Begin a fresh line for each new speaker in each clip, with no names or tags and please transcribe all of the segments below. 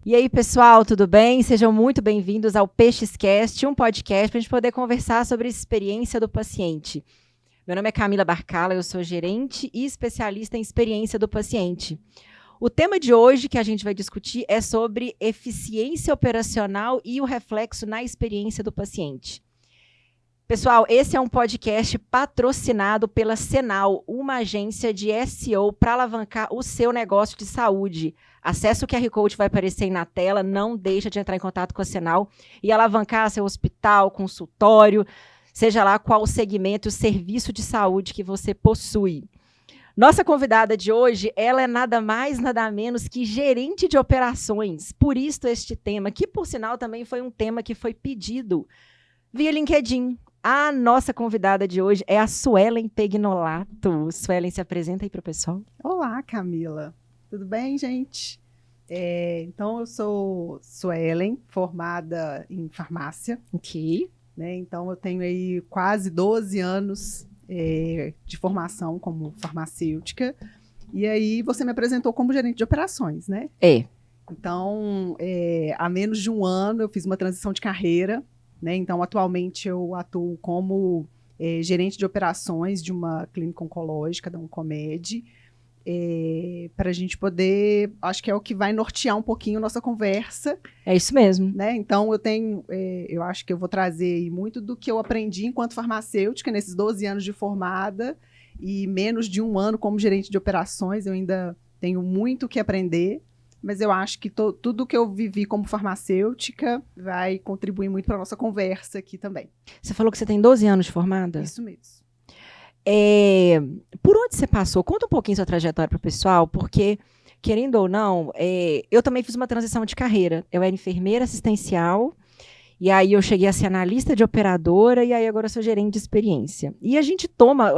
E aí, pessoal, tudo bem? Sejam muito bem-vindos ao PXcast, um podcast para a gente poder conversar sobre a experiência do paciente. Meu nome é Camila Barcala, eu sou gerente e especialista em experiência do paciente. O tema de hoje que a gente vai discutir é sobre eficiência operacional e o reflexo na experiência do paciente. Pessoal, esse é um podcast patrocinado pela Cenal, uma agência de SEO para alavancar o seu negócio de saúde. Acesse o QR Code que vai aparecer aí na tela, não deixa de entrar em contato com a Cenal e alavancar seu hospital, consultório, seja lá qual o segmento, o serviço de saúde que você possui. Nossa convidada de hoje, ela é nada mais, nada menos que gerente de operações. Por isso este tema, que por sinal também foi um tema que foi pedido via LinkedIn. A nossa convidada de hoje é a Suelen Pegnolato. Suelen, se apresenta aí para o pessoal.
Olá, Camila. Tudo bem, gente? Então, eu sou Suelen, formada em farmácia.
Ok.
Né? Então, eu tenho aí quase 12 anos de formação como farmacêutica. E aí, você me apresentou como gerente de operações, né? Então, há menos de um ano, eu fiz uma transição de carreira. Né? Então, atualmente, eu atuo como gerente de operações de uma clínica oncológica, da Oncomed, para a gente poder, acho que é o que vai nortear um pouquinho a nossa conversa.
É isso mesmo.
Né? Então, eu acho que eu vou trazer muito do que eu aprendi enquanto farmacêutica, nesses 12 anos de formada, e menos de um ano como gerente de operações, eu ainda tenho muito o que aprender. Mas eu acho que tudo que eu vivi como farmacêutica vai contribuir muito para a nossa conversa aqui também.
Você falou que você tem 12 anos de formada?
Isso mesmo.
Por onde você passou? Conta um pouquinho sua trajetória para o pessoal, porque, querendo ou não, eu também fiz uma transição de carreira. Eu era enfermeira assistencial, e aí eu cheguei a ser analista de operadora, e aí agora eu sou gerente de experiência. E a gente toma,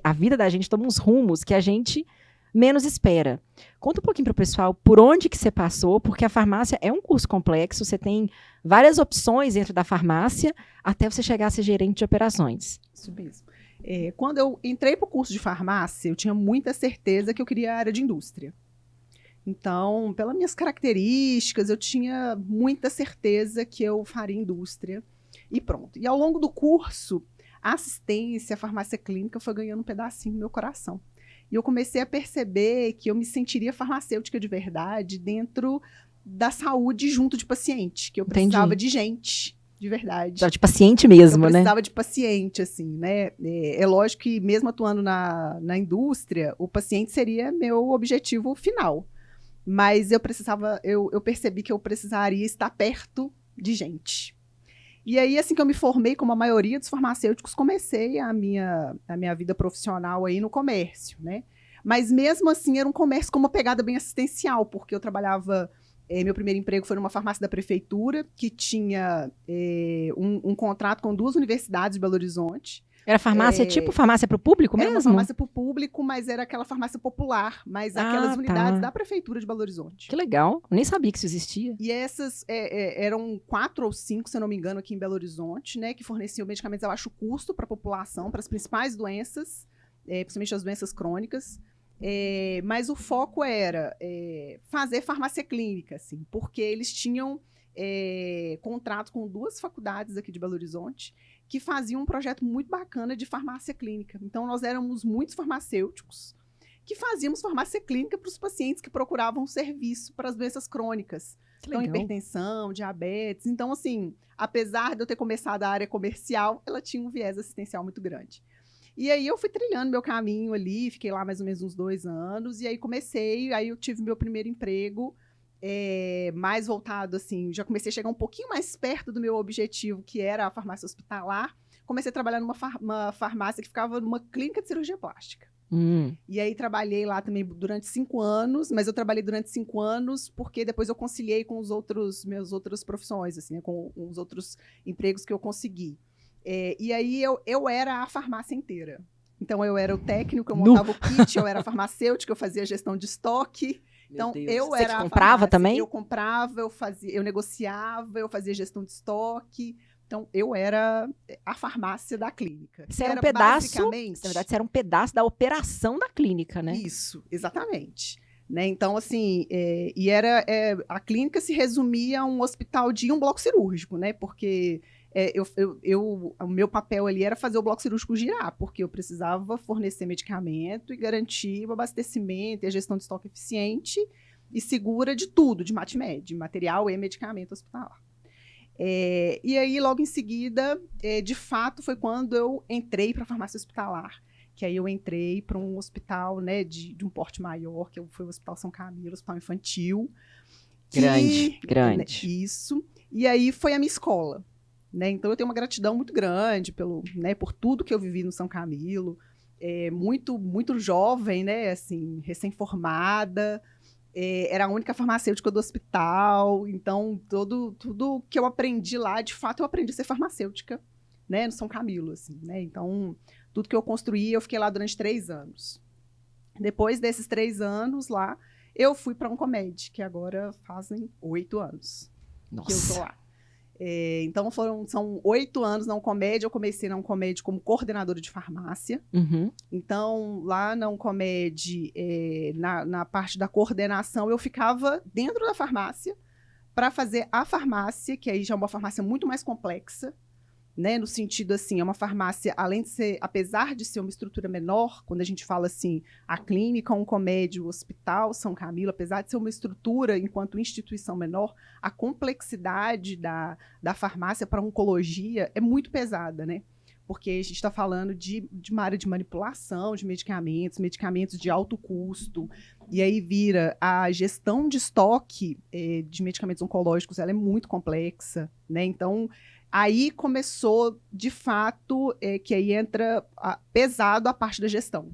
a vida da gente toma uns rumos que a gente menos espera. Conta um pouquinho para o pessoal por onde que você passou, porque a farmácia é um curso complexo, você tem várias opções dentro da farmácia, até você chegar a ser gerente de operações.
Isso mesmo. Quando eu entrei para o curso de farmácia, eu tinha muita certeza que eu queria a área de indústria. Então, pelas minhas características, eu tinha muita certeza que eu faria indústria. E pronto. E ao longo do curso, a assistência, a farmácia clínica foi ganhando um pedacinho do meu coração. E eu comecei a perceber que eu me sentiria farmacêutica de verdade dentro da saúde junto de paciente, que eu precisava de gente, de verdade.
Precisava de paciente mesmo, né?
Eu precisava de paciente, assim, né? É lógico que mesmo atuando na indústria, o paciente seria meu objetivo final. Mas eu percebi que eu precisaria estar perto de gente. E aí, assim que eu me formei, como a maioria dos farmacêuticos, comecei a minha vida profissional aí no comércio, né? Mas mesmo assim, era um comércio com uma pegada bem assistencial, porque eu trabalhava... meu primeiro emprego foi numa farmácia da prefeitura, que tinha um contrato com 2 universidades de Belo Horizonte.
Era farmácia, tipo farmácia para o público mesmo?
Era uma farmácia para o público, mas era aquela farmácia popular, mas aquelas unidades da prefeitura de Belo Horizonte.
Que legal, nem sabia que isso existia.
E essas eram 4 ou 5, se eu não me engano, aqui em Belo Horizonte, né, que forneciam medicamentos a baixo custo para a população, para as principais doenças, principalmente as doenças crônicas. Mas o foco era fazer farmácia clínica, assim, porque eles tinham contrato com 2 faculdades aqui de Belo Horizonte que faziam um projeto muito bacana de farmácia clínica. Então, nós éramos muitos farmacêuticos que fazíamos farmácia clínica para os pacientes que procuravam serviço para as doenças crônicas. Então, hipertensão, diabetes. Então, assim, apesar de eu ter começado a área comercial, ela tinha um viés assistencial muito grande. E aí, eu fui trilhando meu caminho ali, fiquei lá mais ou menos uns 2 anos, e aí aí eu tive meu primeiro emprego, mais voltado, assim, já comecei a chegar um pouquinho mais perto do meu objetivo, que era a farmácia hospitalar. Comecei a trabalhar numa farmácia que ficava numa clínica de cirurgia plástica. E aí trabalhei lá também durante 5 anos, mas eu trabalhei durante 5 anos porque depois eu conciliei com minhas outras profissões, assim, né, com os outros empregos que eu consegui. E aí eu era a farmácia inteira. Então, eu era o técnico, eu montava o kit, eu era a farmacêutica, eu fazia gestão de estoque. Então, eu era a
comprava também?
Eu comprava, eu negociava, eu fazia gestão de estoque. Então, eu era a farmácia da clínica.
Você era um pedaço, na verdade, você era um pedaço da operação da clínica, né?
Isso, exatamente. Né? Então, assim, a clínica se resumia a um hospital de um bloco cirúrgico, né? Porque o meu papel ali era fazer o bloco cirúrgico girar, porque eu precisava fornecer medicamento e garantir o abastecimento e a gestão de estoque eficiente e segura de tudo, de MatMed, material e medicamento hospitalar. E aí, logo em seguida, de fato, foi quando eu entrei para a farmácia hospitalar, que aí eu entrei para um hospital, né, de um porte maior, que foi o Hospital São Camilo, Hospital Infantil.
Grande.
Isso. E aí foi a minha escola. Né? Então, eu tenho uma gratidão muito grande por tudo que eu vivi no São Camilo. Muito, muito jovem, né? Assim, recém-formada. Era a única farmacêutica do hospital. Então, tudo que eu aprendi lá, de fato, eu aprendi a ser farmacêutica, né? No São Camilo, assim, né? Então, tudo que eu construí, eu fiquei lá durante 3 anos. Depois desses 3 anos lá, eu fui para a Oncomed, que agora fazem 8 anos.
Nossa.
Que eu tô lá. Então, são 8 anos na Oncomed. Eu comecei na Oncomed como coordenadora de farmácia.
Uhum.
Então, lá na Oncomed, na parte da coordenação, eu ficava dentro da farmácia para fazer a farmácia, que aí já é uma farmácia muito mais complexa, né? No sentido, assim, é uma farmácia, além de ser, apesar de ser uma estrutura menor, quando a gente fala, assim, a clínica, a Oncomed, o hospital São Camilo, apesar de ser uma estrutura enquanto instituição menor, a complexidade da farmácia para oncologia é muito pesada, né? Porque a gente está falando de uma área de manipulação de medicamentos de alto custo, e aí vira a gestão de estoque de medicamentos oncológicos, ela é muito complexa, né? Então, aí começou, de fato, que aí entra pesado a parte da gestão.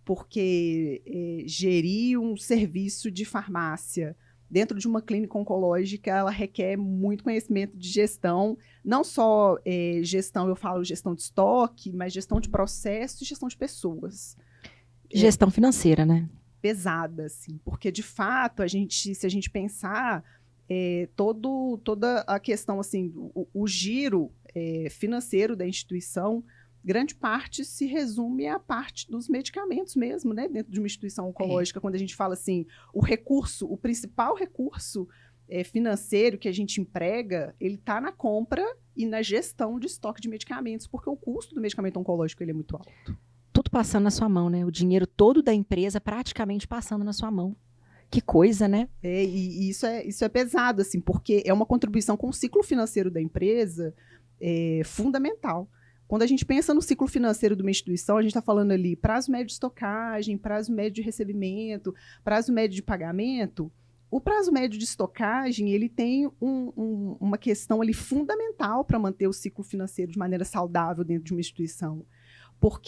Porque gerir um serviço de farmácia dentro de uma clínica oncológica, ela requer muito conhecimento de gestão, não só gestão, eu falo gestão de estoque, mas gestão de processo e gestão de pessoas.
Gestão financeira, né?
Pesada, assim, porque, de fato, se a gente pensar, toda a questão, assim, o giro financeiro da instituição, grande parte se resume à parte dos medicamentos mesmo, né? Dentro de uma instituição oncológica, quando a gente fala assim, o principal recurso financeiro que a gente emprega, ele está na compra e na gestão de estoque de medicamentos, porque o custo do medicamento oncológico ele é muito alto.
Tudo passando na sua mão, né? O dinheiro todo da empresa praticamente passando na sua mão. Que coisa, né?
E isso é pesado, assim, porque é uma contribuição com o ciclo financeiro da empresa fundamental. Quando a gente pensa no ciclo financeiro de uma instituição, a gente está falando ali prazo médio de estocagem, prazo médio de recebimento, prazo médio de pagamento. O prazo médio de estocagem, ele tem uma questão ali fundamental para manter o ciclo financeiro de maneira saudável dentro de uma instituição.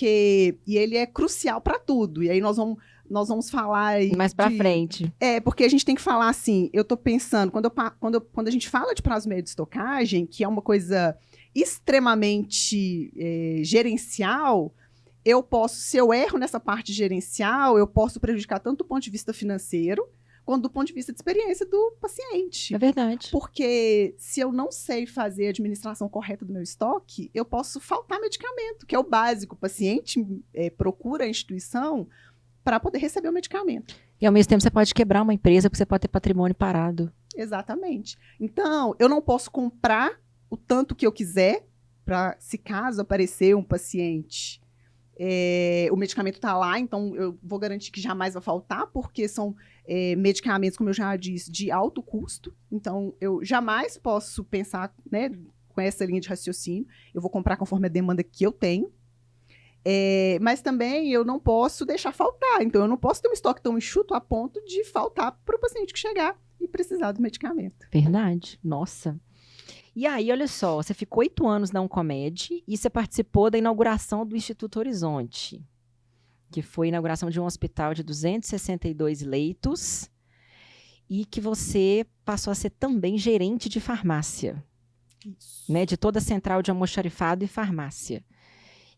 E ele é crucial para tudo. E aí nós vamos falar aí
mais para frente.
Porque a gente tem que falar assim, eu estou pensando, quando a gente fala de prazo médio de estocagem, que é uma coisa extremamente gerencial, se eu erro nessa parte gerencial, eu posso prejudicar tanto do ponto de vista financeiro, quanto do ponto de vista de experiência do paciente.
É verdade.
Porque se eu não sei fazer a administração correta do meu estoque, eu posso faltar medicamento, que é o básico. O paciente procura a instituição para poder receber o medicamento.
E ao mesmo tempo você pode quebrar uma empresa, porque você pode ter patrimônio parado.
Exatamente. Então, eu não posso comprar o tanto que eu quiser, para se caso aparecer um paciente, o medicamento está lá, então eu vou garantir que jamais vai faltar, porque são medicamentos, como eu já disse, de alto custo. Então, eu jamais posso pensar, né, com essa linha de raciocínio. Eu vou comprar conforme a demanda que eu tenho. Mas também eu não posso deixar faltar. Então, eu não posso ter um estoque tão enxuto a ponto de faltar para o paciente que chegar e precisar do medicamento.
Verdade. Nossa. E aí, olha só, você ficou 8 anos na Oncomed e você participou da inauguração do Instituto Horizonte, que foi a inauguração de um hospital de 262 leitos e que você passou a ser também gerente de farmácia.
Isso.
Né, de toda a central de almoxarifado e farmácia.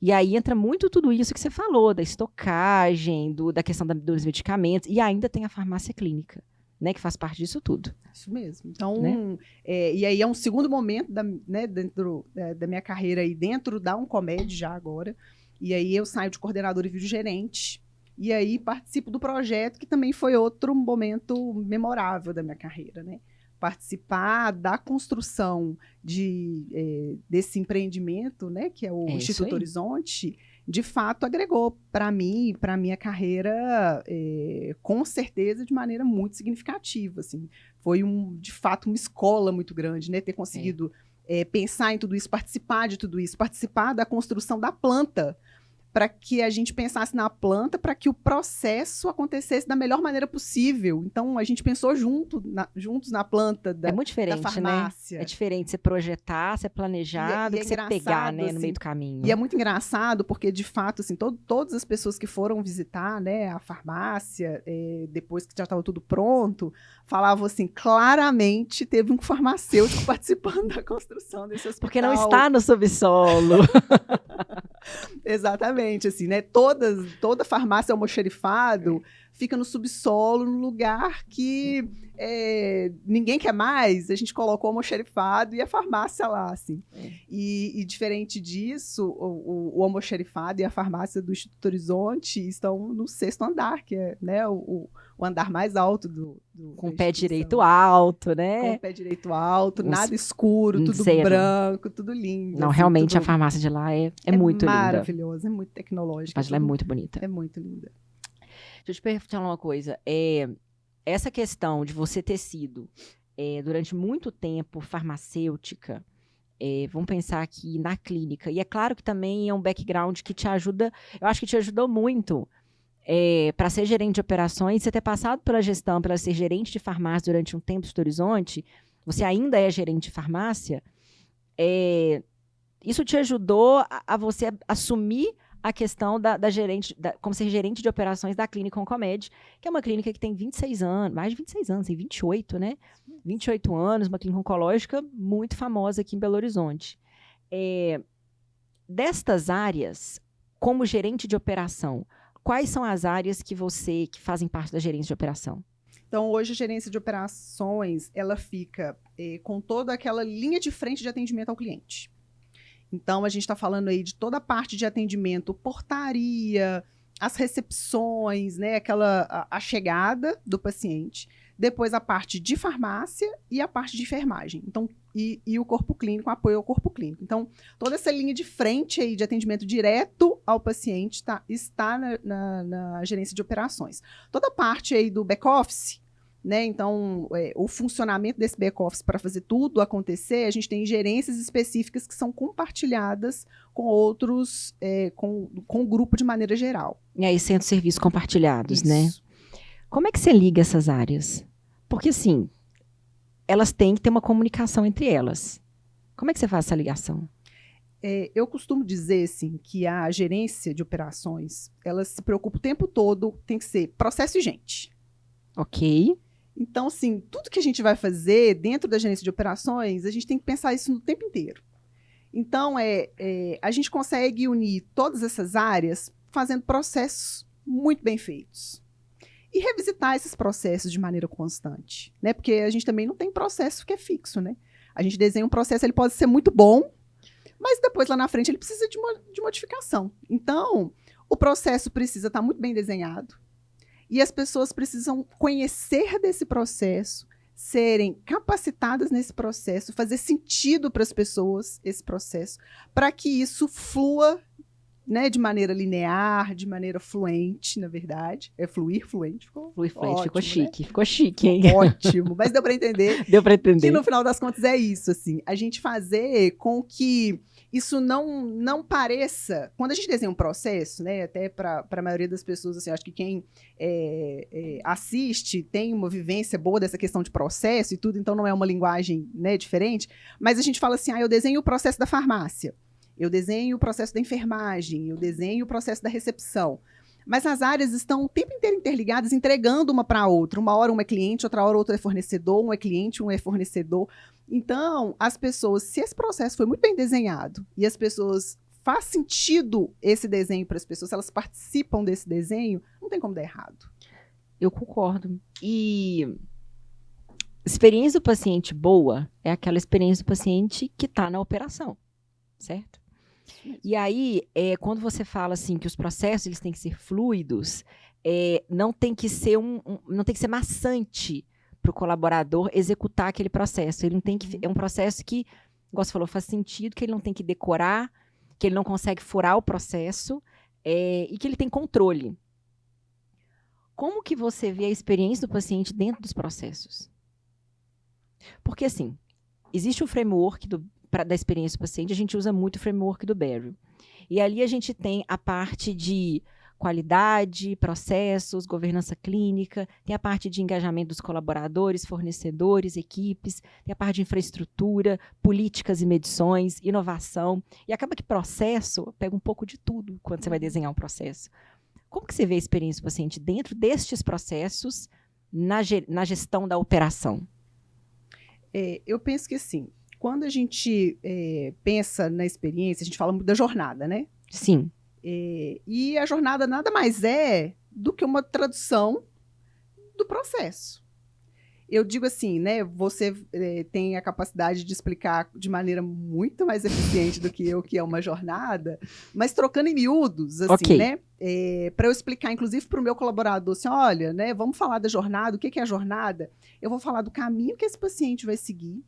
E aí entra muito tudo isso que você falou, da estocagem, da questão dos medicamentos, e ainda tem a farmácia clínica, né, que faz parte disso tudo.
Isso mesmo. Então, né? E aí é um segundo momento dentro da minha carreira aí, dentro da Oncomed já agora. E aí eu saio de coordenador e viro gerente. E aí participo do projeto, que também foi outro momento memorável da minha carreira, né? Participar da construção desse empreendimento, né, que é o Instituto Horizonte, de fato agregou para mim, para minha carreira, com certeza de maneira muito significativa. Assim. Foi, de fato, uma escola muito grande, né, ter conseguido pensar em tudo isso, participar de tudo isso, participar da construção da planta, para que a gente pensasse na planta, para que o processo acontecesse da melhor maneira possível. Então, a gente pensou juntos na planta da farmácia.
É muito diferente, né? É diferente você projetar, você planejar, do que você pegar, né, no meio do caminho.
E é muito engraçado, porque, de fato, assim, todas as pessoas que foram visitar, né, a farmácia, depois que já estava tudo pronto, falavam assim, claramente teve um farmacêutico participando da construção desse hospital.
Porque não está no subsolo.
Exatamente, assim, né? Toda farmácia almoxarifado fica no subsolo, num lugar que ninguém quer mais. A gente colocou o almoxarifado e a farmácia lá, assim. E diferente disso, o almoxarifado e a farmácia do Instituto Horizonte estão no 6º andar, que é, né, o andar mais alto
com o pé direito alto, né?
Com o pé direito alto, nada escuro, tudo branco, tudo lindo.
Não, assim, realmente a farmácia de lá é muito linda.
É maravilhosa, é muito tecnológica.
Mas ela é muito bonita.
É muito linda.
Deixa eu te perguntar uma coisa. Essa questão de você ter sido, durante muito tempo, farmacêutica, vamos pensar aqui na clínica, e é claro que também é um background que te ajuda, eu acho que te ajudou muito, para ser gerente de operações, você ter passado pela gestão, para ser gerente de farmácia durante um tempo no Instituto Horizonte, você ainda é gerente de farmácia, isso te ajudou a você assumir a questão da gerente, como ser gerente de operações da Clínica Oncomed, que é uma clínica que tem 26 anos, mais de 26 anos, tem 28, né? 28 anos, uma clínica oncológica muito famosa aqui em Belo Horizonte. Destas áreas, como gerente de operação, quais são as áreas que fazem parte da gerência de operação?
Então, hoje, a gerência de operações, ela fica com toda aquela linha de frente de atendimento ao cliente. Então, a gente está falando aí de toda a parte de atendimento, portaria, as recepções, né, a chegada do paciente, depois a parte de farmácia e a parte de enfermagem. Então, e o corpo clínico, apoio ao corpo clínico. Então, toda essa linha de frente aí de atendimento direto ao paciente está na gerência de operações. Toda a parte aí do back-office, né? Então, o funcionamento desse back-office para fazer tudo acontecer, a gente tem gerências específicas que são compartilhadas com outros, com o grupo de maneira geral.
E aí, centros de serviços compartilhados,
Isso.
né? Como é que você liga essas áreas? Porque, assim, elas têm que ter uma comunicação entre elas. Como é que você faz essa ligação?
Eu costumo dizer, assim, que a gerência de operações, ela se preocupa o tempo todo, tem que ser processo e gente.
Ok.
Então, assim, tudo que a gente vai fazer dentro da gerência de operações, a gente tem que pensar isso no tempo inteiro. Então, a gente consegue unir todas essas áreas fazendo processos muito bem feitos. E revisitar esses processos de maneira constante, né? Porque a gente também não tem processo que é fixo, né? A gente desenha um processo, ele pode ser muito bom, mas depois, lá na frente, ele precisa de modificação. Então, o processo precisa estar muito bem desenhado, e as pessoas precisam conhecer desse processo, serem capacitadas nesse processo, fazer sentido para as pessoas esse processo, para que isso flua, né, de maneira linear, de maneira fluente, na verdade. Fluir fluente, ficou
fluente,
ótimo,
ficou chique,
né?
Ficou chique, hein?
Ótimo, mas deu para entender.
Deu para entender.
Que no final das contas é isso, assim, a gente fazer com que isso não pareça, quando a gente desenha um processo, né, até para a maioria das pessoas, assim, acho que quem assiste tem uma vivência boa dessa questão de processo e tudo, então não é uma linguagem, né, diferente, mas a gente fala assim, eu desenho o processo da farmácia, eu desenho o processo da enfermagem, eu desenho o processo da recepção. Mas as áreas estão o tempo inteiro interligadas, entregando uma para a outra. Uma hora uma é cliente, outra hora outra é fornecedor, um é cliente, um é fornecedor. Então, as pessoas, se esse processo foi muito bem desenhado e as pessoas faz sentido esse desenho para as pessoas, se elas participam desse desenho, não tem como dar errado.
Eu concordo. E experiência do paciente boa é aquela experiência do paciente que está na operação, certo? E aí, quando você fala assim que os processos eles têm que ser fluidos, não tem que ser não tem que ser maçante para o colaborador executar aquele processo. Ele não tem que, é um processo que, igual você falou, faz sentido, que ele não tem que decorar, que ele não consegue furar o processo, e que ele tem controle. Como que você vê a experiência do paciente dentro dos processos? Porque, assim, existe o framework da experiência do paciente, a gente usa muito o framework do Barry. E ali a gente tem a parte de qualidade, processos, governança clínica, tem a parte de engajamento dos colaboradores, fornecedores, equipes, tem a parte de infraestrutura, políticas e medições, inovação. E acaba que processo pega um pouco de tudo quando você vai desenhar um processo. Como que você vê a experiência do paciente dentro destes processos na gestão da operação?
Eu penso que, assim, quando a gente pensa na experiência, a gente fala muito da jornada, né?
Sim.
E a jornada nada mais é do que uma tradução do processo. Eu digo assim, né? Você tem a capacidade de explicar de maneira muito mais eficiente do que eu, que é uma jornada, mas trocando em miúdos, assim,
Okay.
né? Para eu explicar, inclusive, para o meu colaborador, assim, olha, né? Vamos falar da jornada, o que é a jornada? Eu vou falar do caminho que esse paciente vai seguir,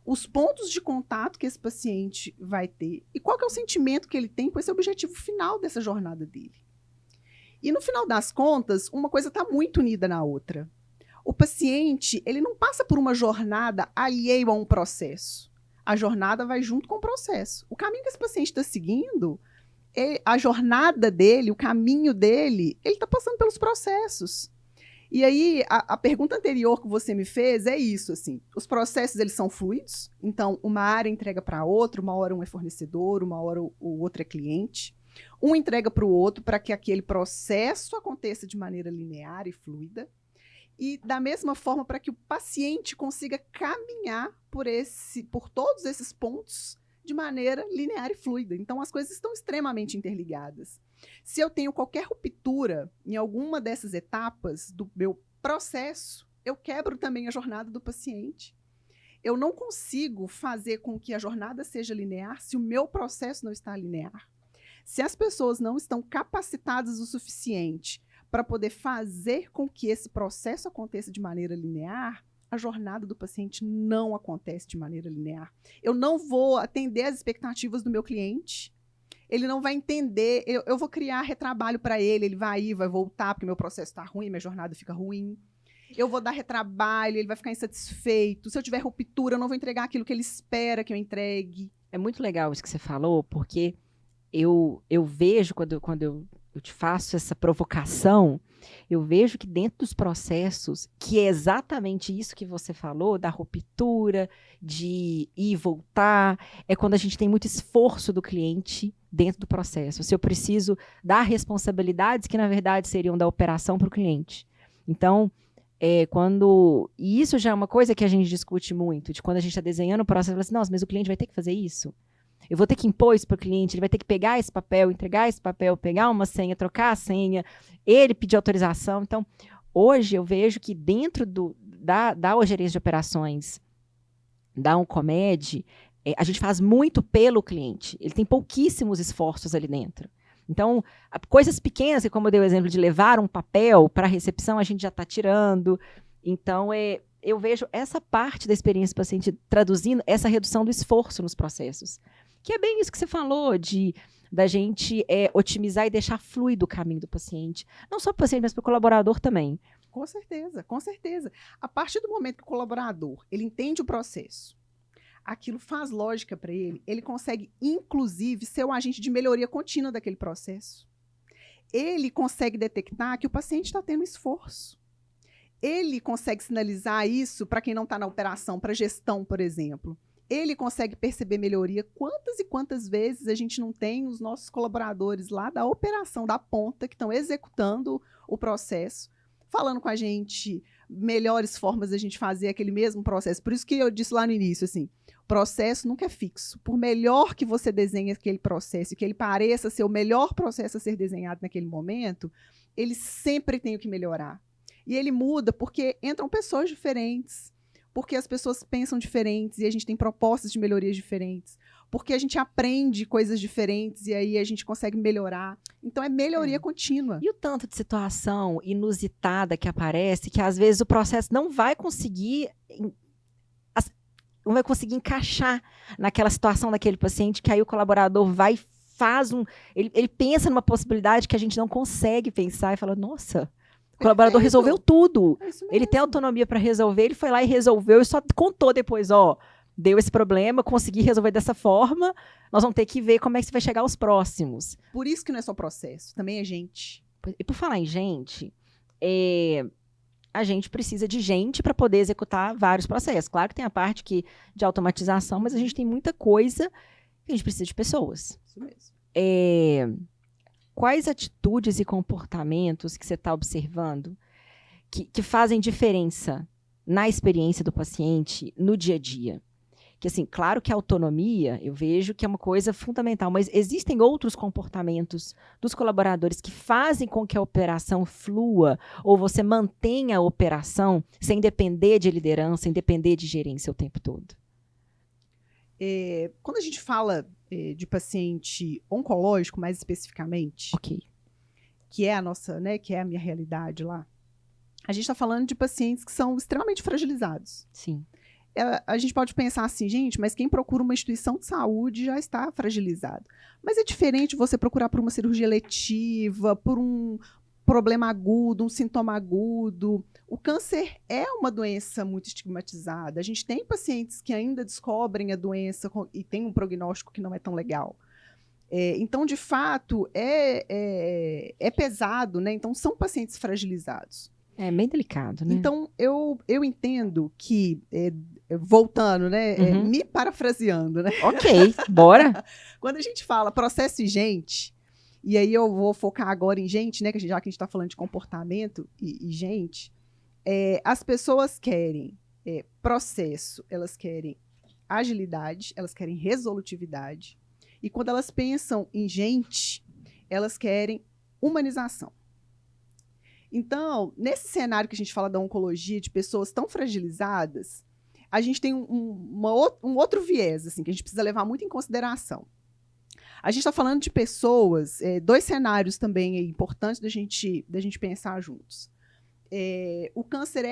os pontos de contato que esse paciente vai ter e qual que é o sentimento que ele tem com esse objetivo final dessa jornada dele. E no final das contas, uma coisa está muito unida na outra. O paciente, ele não passa por uma jornada alheio a um processo. A jornada vai junto com o processo. O caminho que esse paciente está seguindo, a jornada dele, o caminho dele, ele está passando pelos processos. E aí, a pergunta anterior que você me fez é isso, assim, os processos, eles são fluidos, então uma área entrega para outra, uma hora um é fornecedor, uma hora o outro é cliente, um entrega para o outro para que aquele processo aconteça de maneira linear e fluida, e da mesma forma para que o paciente consiga caminhar por todos esses pontos de maneira linear e fluida. Então, as coisas estão extremamente interligadas. Se eu tenho qualquer ruptura em alguma dessas etapas do meu processo, eu quebro também a jornada do paciente. Eu não consigo fazer com que a jornada seja linear se o meu processo não está linear. Se as pessoas não estão capacitadas o suficiente para poder fazer com que esse processo aconteça de maneira linear, a jornada do paciente não acontece de maneira linear. Eu não vou atender as expectativas do meu cliente, ele não vai entender, eu vou criar retrabalho para ele vai ir, vai voltar, porque meu processo está ruim, minha jornada fica ruim. Eu vou dar retrabalho, ele vai ficar insatisfeito. Se eu tiver ruptura, eu não vou entregar aquilo que ele espera que eu entregue.
É muito legal isso que você falou, porque eu vejo, quando eu te faço essa provocação, eu vejo que dentro dos processos, que é exatamente isso que você falou, da ruptura, de ir e voltar, é quando a gente tem muito esforço do cliente dentro do processo. Se eu preciso dar responsabilidades que, na verdade, seriam da operação para o cliente. Então, e isso já é uma coisa que a gente discute muito, de quando a gente está desenhando o processo, fala assim, nossa, mas o cliente vai ter que fazer isso? Eu vou ter que impor isso para o cliente, ele vai ter que pegar esse papel, entregar esse papel, pegar uma senha, trocar a senha, ele pedir autorização. Então, hoje eu vejo que dentro da gerência de operações da Oncomed, a gente faz muito pelo cliente. Ele tem pouquíssimos esforços ali dentro. Então, coisas pequenas, como eu dei o exemplo de levar um papel para a recepção, a gente já está tirando. Então, eu vejo essa parte da experiência do paciente traduzindo essa redução do esforço nos processos. Que é bem isso que você falou, da gente otimizar e deixar fluido o caminho do paciente. Não só para o paciente, mas para o colaborador também.
Com certeza, com certeza. A partir do momento que o colaborador ele entende o processo, aquilo faz lógica para ele, ele consegue, inclusive, ser um agente de melhoria contínua daquele processo. Ele consegue detectar que o paciente está tendo esforço. Ele consegue sinalizar isso para quem não está na operação, para gestão, por exemplo. Ele consegue perceber melhoria. Quantas e quantas vezes a gente não tem os nossos colaboradores lá da operação, da ponta, que estão executando o processo, falando com a gente melhores formas de a gente fazer aquele mesmo processo. Por isso que eu disse lá no início, assim, o processo nunca é fixo. Por melhor que você desenhe aquele processo e que ele pareça ser o melhor processo a ser desenhado naquele momento, ele sempre tem o que melhorar. E ele muda porque entram pessoas diferentes, porque as pessoas pensam diferentes e a gente tem propostas de melhorias diferentes, porque a gente aprende coisas diferentes e aí a gente consegue melhorar. Então, é melhoria contínua.
E o tanto de situação inusitada que aparece, que às vezes o processo não vai conseguir encaixar naquela situação daquele paciente, que aí o colaborador vai e faz ele pensa numa possibilidade que a gente não consegue pensar e fala, nossa, o colaborador resolveu tudo. Ele tem autonomia para resolver, ele foi lá e resolveu e só contou depois, deu esse problema, consegui resolver dessa forma, nós vamos ter que ver como é que você vai chegar aos próximos.
Por isso que não é só processo, também é gente.
E por falar em gente, a gente precisa de gente para poder executar vários processos. Claro que tem a parte de automatização, mas a gente tem muita coisa que a gente precisa de pessoas.
Isso mesmo.
Quais atitudes e comportamentos que você está observando que fazem diferença na experiência do paciente no dia a dia? Que, assim, claro que a autonomia, eu vejo que é uma coisa fundamental, mas existem outros comportamentos dos colaboradores que fazem com que a operação flua, ou você mantenha a operação sem depender de liderança, sem depender de gerência o tempo todo?
Quando a gente fala de paciente oncológico, mais especificamente, que é a nossa, né, que é a minha realidade lá, a gente está falando de pacientes que são extremamente fragilizados.
Sim.
A gente pode pensar assim, gente, mas quem procura uma instituição de saúde já está fragilizado. Mas é diferente você procurar por uma cirurgia letiva, por um problema agudo, um sintoma agudo. O câncer é uma doença muito estigmatizada. A gente tem pacientes que ainda descobrem a doença e tem um prognóstico que não é tão legal. Então, de fato, é pesado, né? Então, são pacientes fragilizados.
É bem delicado, né?
Então, eu entendo que, voltando, né? Me parafraseando, né?
Ok, bora.
Quando a gente fala processo e gente, e aí eu vou focar agora em gente, né? Já que a gente está falando de comportamento e gente, as pessoas querem processo, elas querem agilidade, elas querem resolutividade. E quando elas pensam em gente, elas querem humanização. Então, nesse cenário que a gente fala da oncologia, de pessoas tão fragilizadas, a gente tem um outro viés, assim, que a gente precisa levar muito em consideração. A gente está falando de pessoas, dois cenários também importantes da gente pensar juntos. O câncer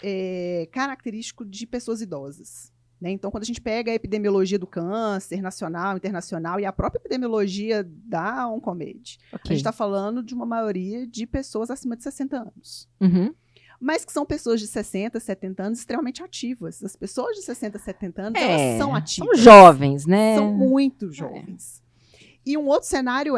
é característico de pessoas idosas. Né? Então, quando a gente pega a epidemiologia do câncer, nacional, internacional, e a própria epidemiologia da Oncomed, a gente está falando de uma maioria de pessoas acima de 60 anos.
Uhum.
Mas que são pessoas de 60, 70 anos extremamente ativas. As pessoas de 60, 70 anos, elas são ativas.
São jovens, né?
São muito jovens. E um outro cenário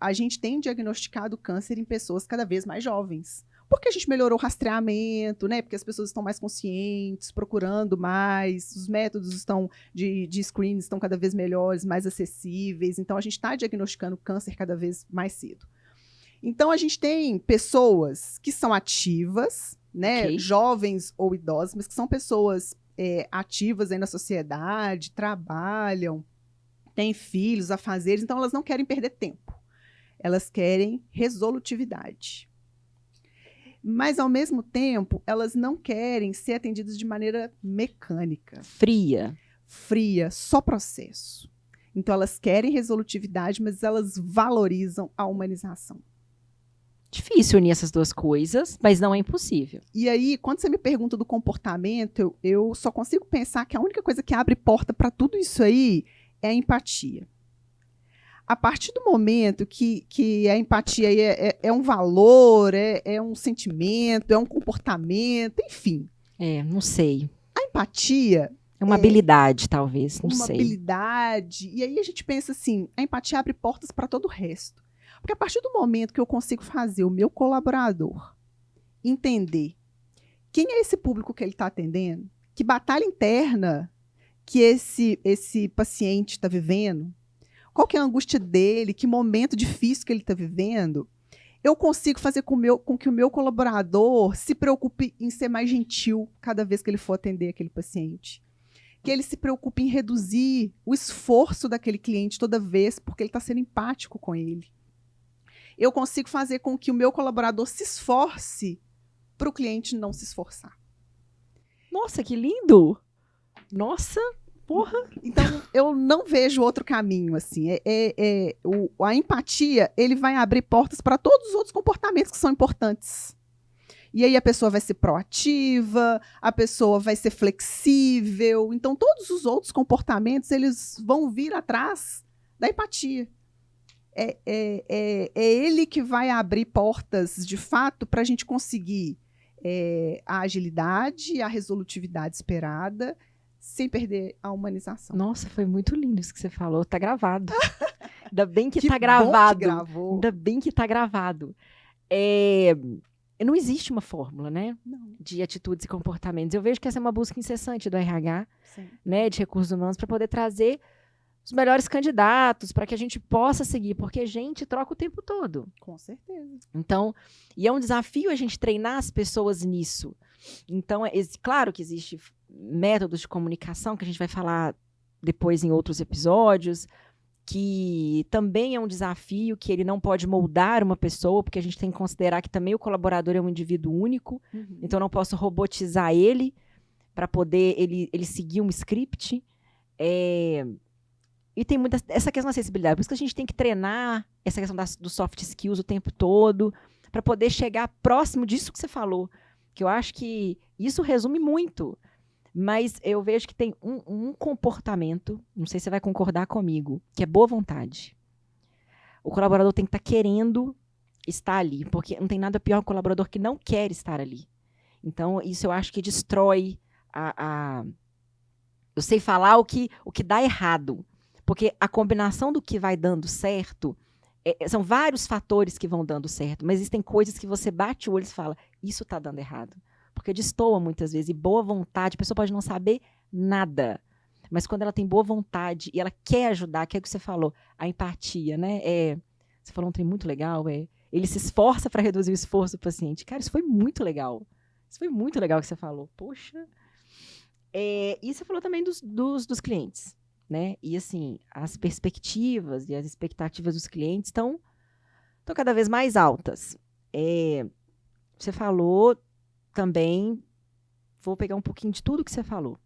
a gente tem diagnosticado câncer em pessoas cada vez mais jovens. Porque a gente melhorou o rastreamento, né? Porque as pessoas estão mais conscientes, procurando mais, os métodos de screening estão cada vez melhores, mais acessíveis. Então, a gente está diagnosticando câncer cada vez mais cedo. Então, a gente tem pessoas que são ativas, né? Jovens ou idosas, mas que são pessoas ativas aí na sociedade, trabalham, têm filhos, afazeres, então elas não querem perder tempo. Elas querem resolutividade. Mas, ao mesmo tempo, elas não querem ser atendidas de maneira mecânica. Fria, só processo. Então, elas querem resolutividade, mas elas valorizam a humanização.
Difícil unir essas duas coisas, mas não é impossível.
E aí, quando você me pergunta do comportamento, eu só consigo pensar que a única coisa que abre porta para tudo isso aí é a empatia. A partir do momento que a empatia é um valor, é um sentimento, é um comportamento, enfim.
Não sei.
A empatia...
É uma habilidade, talvez, não sei.
Uma habilidade. E aí a gente pensa assim, a empatia abre portas para todo o resto. Porque a partir do momento que eu consigo fazer o meu colaborador entender quem é esse público que ele está atendendo, que batalha interna que esse paciente está vivendo, qual que é a angústia dele, que momento difícil que ele está vivendo, eu consigo fazer com que o meu colaborador se preocupe em ser mais gentil cada vez que ele for atender aquele paciente. Que ele se preocupe em reduzir o esforço daquele cliente toda vez, porque ele está sendo empático com ele. Eu consigo fazer com que o meu colaborador se esforce para o cliente não se esforçar.
Nossa, que lindo! Nossa! Porra!
Então, eu não vejo outro caminho, assim. A empatia, ele vai abrir portas para todos os outros comportamentos que são importantes. E aí a pessoa vai ser proativa, a pessoa vai ser flexível. Então, todos os outros comportamentos, eles vão vir atrás da empatia. É ele que vai abrir portas, de fato, para a gente conseguir a agilidade, a resolutividade esperada, sem perder a humanização.
Nossa, foi muito lindo isso que você falou. Tá gravado. Ainda bem que tá
bom
gravado.
que gravou.
Ainda bem que tá gravado. Não existe uma fórmula, né?
Não.
De atitudes e comportamentos. Eu vejo que essa é uma busca incessante do RH,
Sim.
né, de recursos humanos, para poder trazer os melhores candidatos, para que a gente possa seguir, porque a gente troca o tempo todo.
Com certeza.
Então, e é um desafio a gente treinar as pessoas nisso. Então, claro que existe métodos de comunicação, que a gente vai falar depois em outros episódios, que também é um desafio, que ele não pode moldar uma pessoa, porque a gente tem que considerar que também o colaborador é um indivíduo único, então eu não posso robotizar ele para poder ele seguir um script. E tem essa questão da acessibilidade, por isso que a gente tem que treinar essa questão dos soft skills o tempo todo, para poder chegar próximo disso que você falou, que eu acho que isso resume muito. Mas eu vejo que tem um comportamento, não sei se você vai concordar comigo, que é boa vontade. O colaborador tem que estar querendo estar ali, porque não tem nada pior que o colaborador que não quer estar ali. Então, isso eu acho que destrói eu sei falar o que dá errado, porque a combinação do que vai dando certo, são vários fatores que vão dando certo, mas existem coisas que você bate o olho e fala, isso está dando errado. Porque destoa muitas vezes, e boa vontade, a pessoa pode não saber nada, mas quando ela tem boa vontade e ela quer ajudar, que é o que você falou, a empatia, né? Você falou um trem muito legal, ele se esforça para reduzir o esforço do paciente. Cara, isso foi muito legal. Isso foi muito legal que você falou. Poxa. E você falou também dos clientes, né? E assim, as perspectivas e as expectativas dos clientes estão cada vez mais altas. Você falou também, vou pegar um pouquinho de tudo que você falou.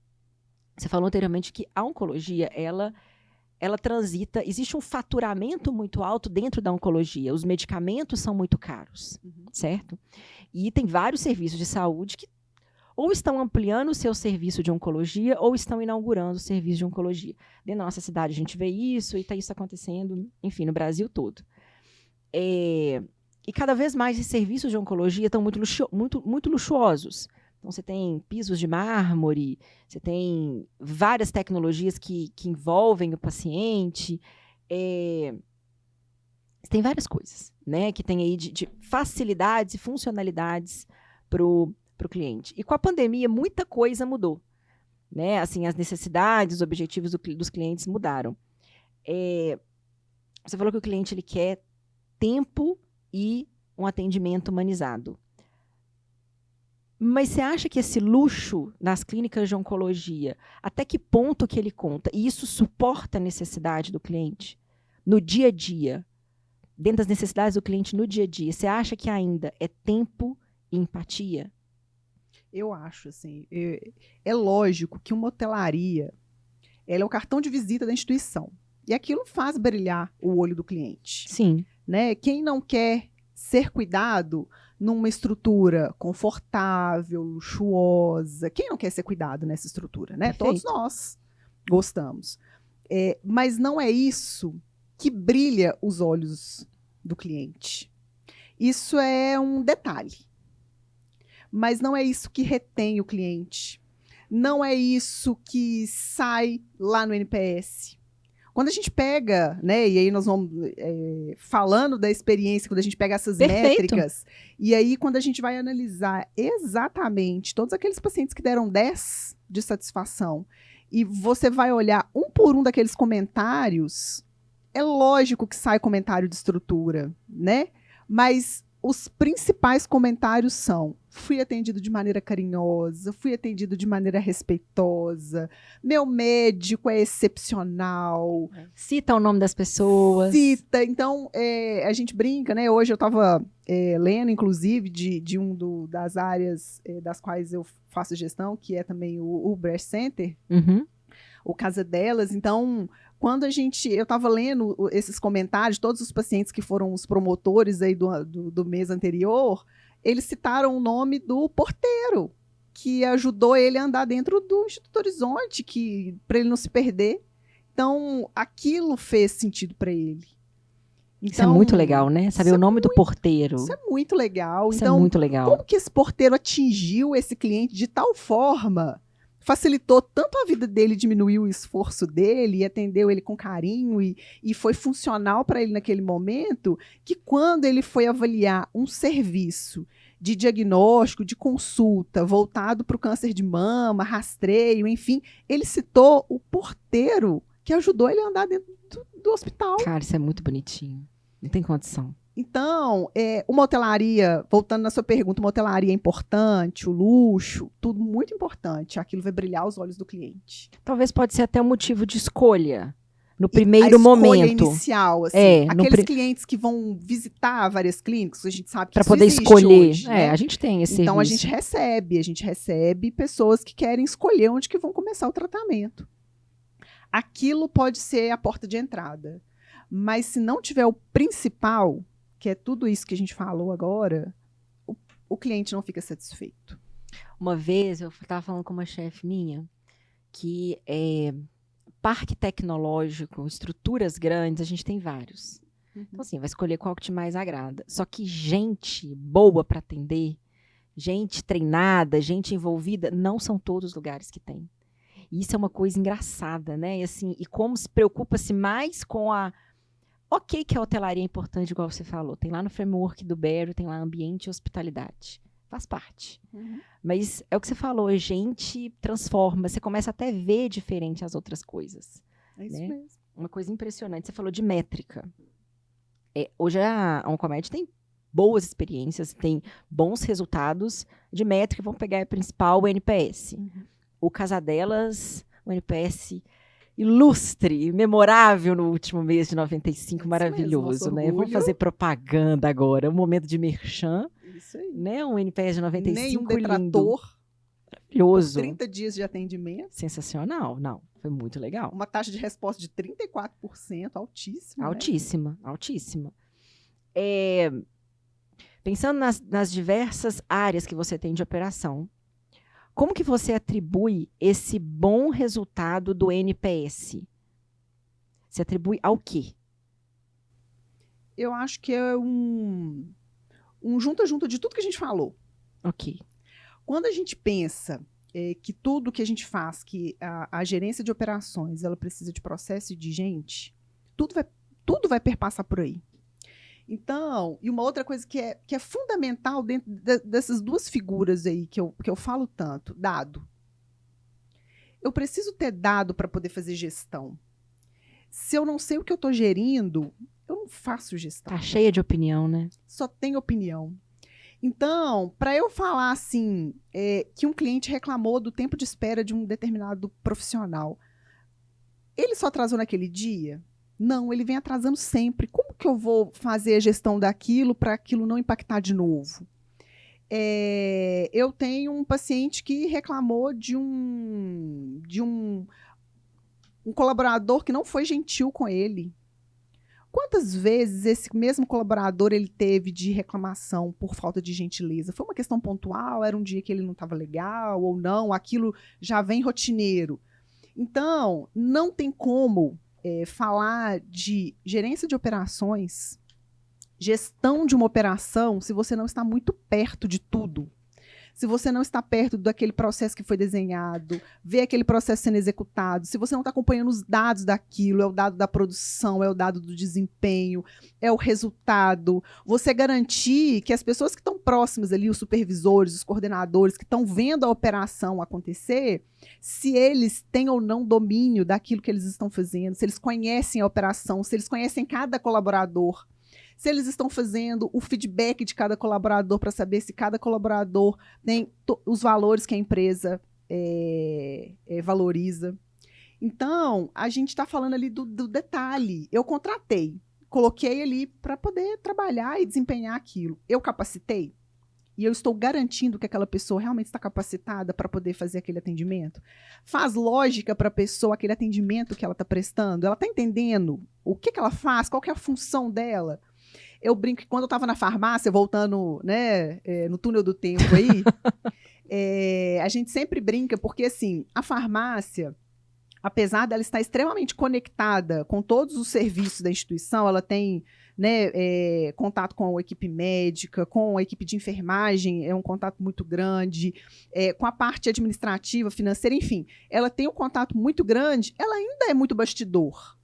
Você falou anteriormente que a oncologia, ela transita, existe um faturamento muito alto dentro da oncologia, os medicamentos são muito caros, certo? E tem vários serviços de saúde que ou estão ampliando o seu serviço de oncologia ou estão inaugurando o serviço de oncologia. Dentro da nossa cidade a gente vê isso e está isso acontecendo, enfim, no Brasil todo. E cada vez mais esses serviços de oncologia estão muito luxuosos. Então, você tem pisos de mármore, você tem várias tecnologias que envolvem o paciente. Você tem várias coisas, né, que tem aí de facilidades e funcionalidades para o cliente. E com a pandemia, muita coisa mudou. Né? Assim, as necessidades, os objetivos dos clientes mudaram. Você falou que o cliente ele quer tempo e um atendimento humanizado. Mas você acha que esse luxo nas clínicas de oncologia, até que ponto que ele conta? E isso suporta a necessidade do cliente no dia a dia? Dentro das necessidades do cliente no dia a dia, você acha que ainda é tempo e empatia?
Eu acho, assim, é lógico que uma hotelaria, ela é o cartão de visita da instituição. E aquilo faz brilhar o olho do cliente.
Sim.
Né? Quem não quer ser cuidado numa estrutura confortável, luxuosa, quem não quer ser cuidado nessa estrutura, né? Todos nós gostamos. Mas não é isso que brilha os olhos do cliente. Isso é um detalhe. Mas não é isso que retém o cliente. Não é isso que sai lá no NPS. Quando a gente pega, né, e aí nós vamos falando da experiência, quando a gente pega essas métricas, e aí quando a gente vai analisar exatamente todos aqueles pacientes que deram 10 de satisfação, e você vai olhar um por um daqueles comentários, é lógico que sai comentário de estrutura, né? Mas os principais comentários são: fui atendido de maneira carinhosa, fui atendido de maneira respeitosa, meu médico é excepcional.
Cita o nome das pessoas.
Cita. Então, a gente brinca, né? Hoje eu estava lendo, inclusive, de das áreas das quais eu faço gestão, que é também o Breast Center, o Casa Delas. Então, quando eu estava lendo esses comentários, todos os pacientes que foram os promotores aí do mês anterior, eles citaram o nome do porteiro, que ajudou ele a andar dentro do Instituto Horizonte, para ele não se perder. Então, aquilo fez sentido para ele. Então,
isso é muito legal, né? Saber o nome do porteiro.
Isso é muito legal.
Isso
então,
é muito legal.
Como que esse porteiro atingiu esse cliente de tal forma, facilitou tanto a vida dele, diminuiu o esforço dele, e atendeu ele com carinho e foi funcional para ele naquele momento, que quando ele foi avaliar um serviço de diagnóstico, de consulta, voltado para o câncer de mama, rastreio, enfim, ele citou o porteiro que ajudou ele a andar dentro do hospital.
Cara, isso é muito bonitinho. Não tem condição.
Então, uma hotelaria, voltando na sua pergunta, uma hotelaria é importante, o luxo, tudo muito importante. Aquilo vai brilhar aos olhos do cliente.
Talvez pode ser até um motivo de escolha. No primeiro momento.
A escolha inicial, assim. Aqueles clientes que vão visitar várias clínicas, a gente sabe que
pra
isso
poder
existe
escolher.
hoje, né?
A gente tem esse
Então,
serviço.
a gente recebe pessoas que querem escolher onde que vão começar o tratamento. Aquilo pode ser a porta de entrada. Mas se não tiver o principal, que é tudo isso que a gente falou agora, o cliente não fica satisfeito.
Uma vez eu estava falando com uma chefe minha que parque tecnológico, estruturas grandes, a gente tem vários. Então, assim, vai escolher qual que te mais agrada. Só que gente boa para atender, gente treinada, gente envolvida, não são todos os lugares que tem. E isso é uma coisa engraçada, né? E, assim, e como se preocupa-se mais com a... Ok que a hotelaria é importante, igual você falou. Tem lá no framework do Barry, tem lá ambiente e hospitalidade. Faz parte. Mas é o que você falou, a gente transforma, você começa até a ver diferente as outras coisas.
É isso
né?
mesmo.
Uma coisa impressionante, você falou de métrica. Hoje a Oncomed tem boas experiências, tem bons resultados de métrica, vamos pegar a principal, o NPS. O Casa Delas, o NPS ilustre, memorável no último mês de 95, maravilhoso,
mesmo,
né? Vamos fazer propaganda agora, um momento de merchan,
isso aí.
né? Um NPS de 95
Nenhum detrator,
maravilhoso.
30 dias de atendimento.
Sensacional, não, foi muito legal.
Uma taxa de resposta de 34%, altíssima.
Altíssima, né? Altíssima. Pensando nas diversas áreas que você tem de operação, como que você atribui esse bom resultado do NPS? Se atribui ao quê?
Eu acho que é um junta-junta de tudo que a gente falou.
Ok.
Quando a gente pensa que tudo que a gente faz, que a gerência de operações, ela precisa de processo e de gente, tudo vai perpassar por aí. Então, e uma outra coisa que é fundamental dentro dessas duas figuras aí que eu falo tanto, dado. Eu preciso ter dado para poder fazer gestão. Se eu não sei o que eu estou gerindo, eu não faço gestão.
Tá cheia de opinião, né?
Só tem opinião. Então, para eu falar assim, que um cliente reclamou do tempo de espera de um determinado profissional, ele só atrasou naquele dia? Não, ele vem atrasando sempre. Como que eu vou fazer a gestão daquilo para aquilo não impactar de novo? Eu tenho um paciente que reclamou de um colaborador que não foi gentil com ele. Quantas vezes esse mesmo colaborador ele teve de reclamação por falta de gentileza? Foi uma questão pontual? Era um dia que ele não estava legal ou não? Aquilo já vem rotineiro. Então, não tem como falar de gerência de operações, gestão de uma operação, se você não está muito perto de tudo. Se você não está perto daquele processo que foi desenhado, ver aquele processo sendo executado, se você não está acompanhando os dados daquilo, é o dado da produção, é o dado do desempenho, é o resultado, você garantir que as pessoas que estão próximas ali, os supervisores, os coordenadores, que estão vendo a operação acontecer, se eles têm ou não domínio daquilo que eles estão fazendo, se eles conhecem a operação, se eles conhecem cada colaborador, se eles estão fazendo o feedback de cada colaborador para saber se cada colaborador tem os valores que a empresa valoriza. Então, a gente está falando ali do detalhe. Eu contratei, coloquei ali para poder trabalhar e desempenhar aquilo. Eu capacitei? e eu estou garantindo que aquela pessoa realmente está capacitada para poder fazer aquele atendimento? Faz lógica para a pessoa aquele atendimento que ela está prestando? Ela está entendendo o que ela faz? Qual que é a função dela? Eu brinco que quando eu estava na farmácia, voltando, né, no túnel do tempo aí, a gente sempre brinca, porque assim, a farmácia, apesar dela estar extremamente conectada com todos os serviços da instituição, ela tem, né, contato com a equipe médica, com a equipe de enfermagem, é um contato muito grande, com a parte administrativa, financeira, enfim, ela tem um contato muito grande, ela ainda é muito bastidor.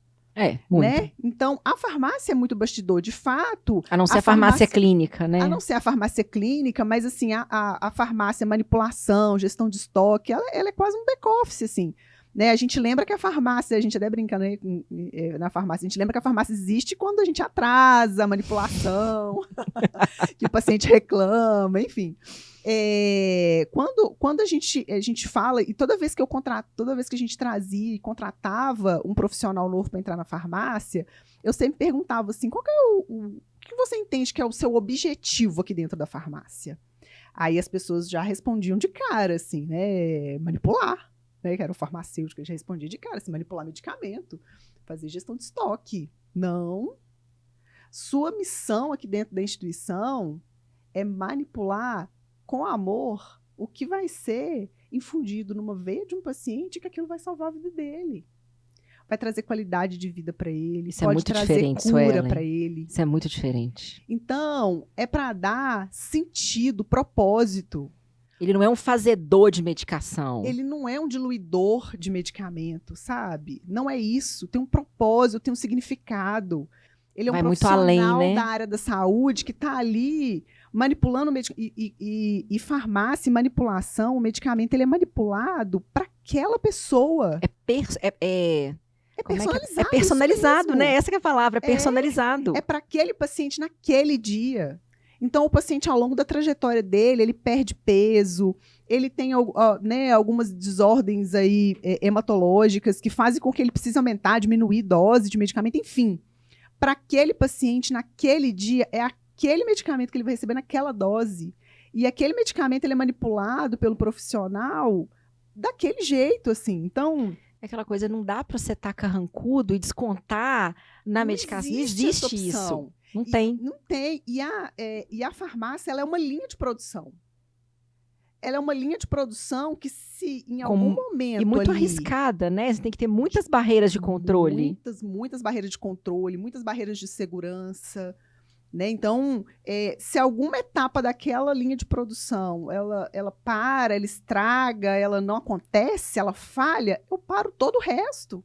Muito.
Né? Então, a farmácia é muito bastidor, de fato.
A não ser a farmácia clínica, né?
A não ser a farmácia clínica, mas assim, a farmácia, manipulação, gestão de estoque, ela é quase um back-office, assim. Né? A gente lembra que a farmácia, a gente até brinca, né, na farmácia, a gente lembra que a farmácia existe quando a gente atrasa a manipulação, que o paciente reclama, enfim. Quando a gente fala, e toda vez que a gente trazia e contratava um profissional novo para entrar na farmácia, eu sempre perguntava assim, qual que é o que você entende que é o seu objetivo aqui dentro da farmácia? Aí as pessoas já respondiam de cara, assim, né, manipular. Que era o farmacêutico, já respondia de cara, assim, manipular medicamento, fazer gestão de estoque. Não. Sua missão aqui dentro da instituição é manipular com amor o que vai ser infundido numa veia de um paciente, que aquilo vai salvar a vida dele. Vai trazer qualidade de vida para ele,
isso pode trazer cura para ele. Isso é muito diferente.
Então, é para dar sentido, propósito.
Ele não é um fazedor de medicação.
Ele não é um diluidor de medicamento, sabe? Não é isso. Tem um propósito, tem um significado. Ele é um profissional muito além, né? Da área da saúde que está ali manipulando e farmácia e manipulação, o medicamento ele é manipulado para aquela pessoa.
É personalizado. É personalizado, né? Essa que é a palavra, é personalizado.
É para aquele paciente naquele dia. Então, o paciente, ao longo da trajetória dele, ele perde peso, ele tem né, algumas desordens aí, hematológicas que fazem com que ele precise aumentar, diminuir dose de medicamento, enfim. Para aquele paciente, naquele dia, é aquele medicamento que ele vai receber naquela dose. E aquele medicamento ele é manipulado pelo profissional daquele jeito, assim. Então...
é aquela coisa, não dá para você estar carrancudo e descontar na medicação. Não existe isso. Não tem.
Não tem. E a farmácia, ela é uma linha de produção. Ela é uma linha de produção que se em algum momento...
e muito arriscada, né? Você tem que ter muitas barreiras de controle.
Muitas barreiras de controle, muitas barreiras de segurança. Né? Então, se alguma etapa daquela linha de produção, ela para, ela estraga, ela não acontece, ela falha, eu paro todo o resto.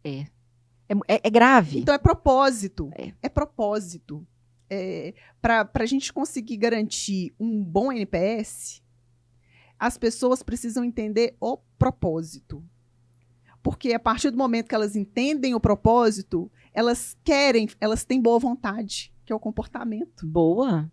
É grave.
Então, é propósito. É propósito. Para a gente conseguir garantir um bom NPS, as pessoas precisam entender o propósito. Porque a partir do momento que elas entendem o propósito, elas têm boa vontade, que é o comportamento.
Boa.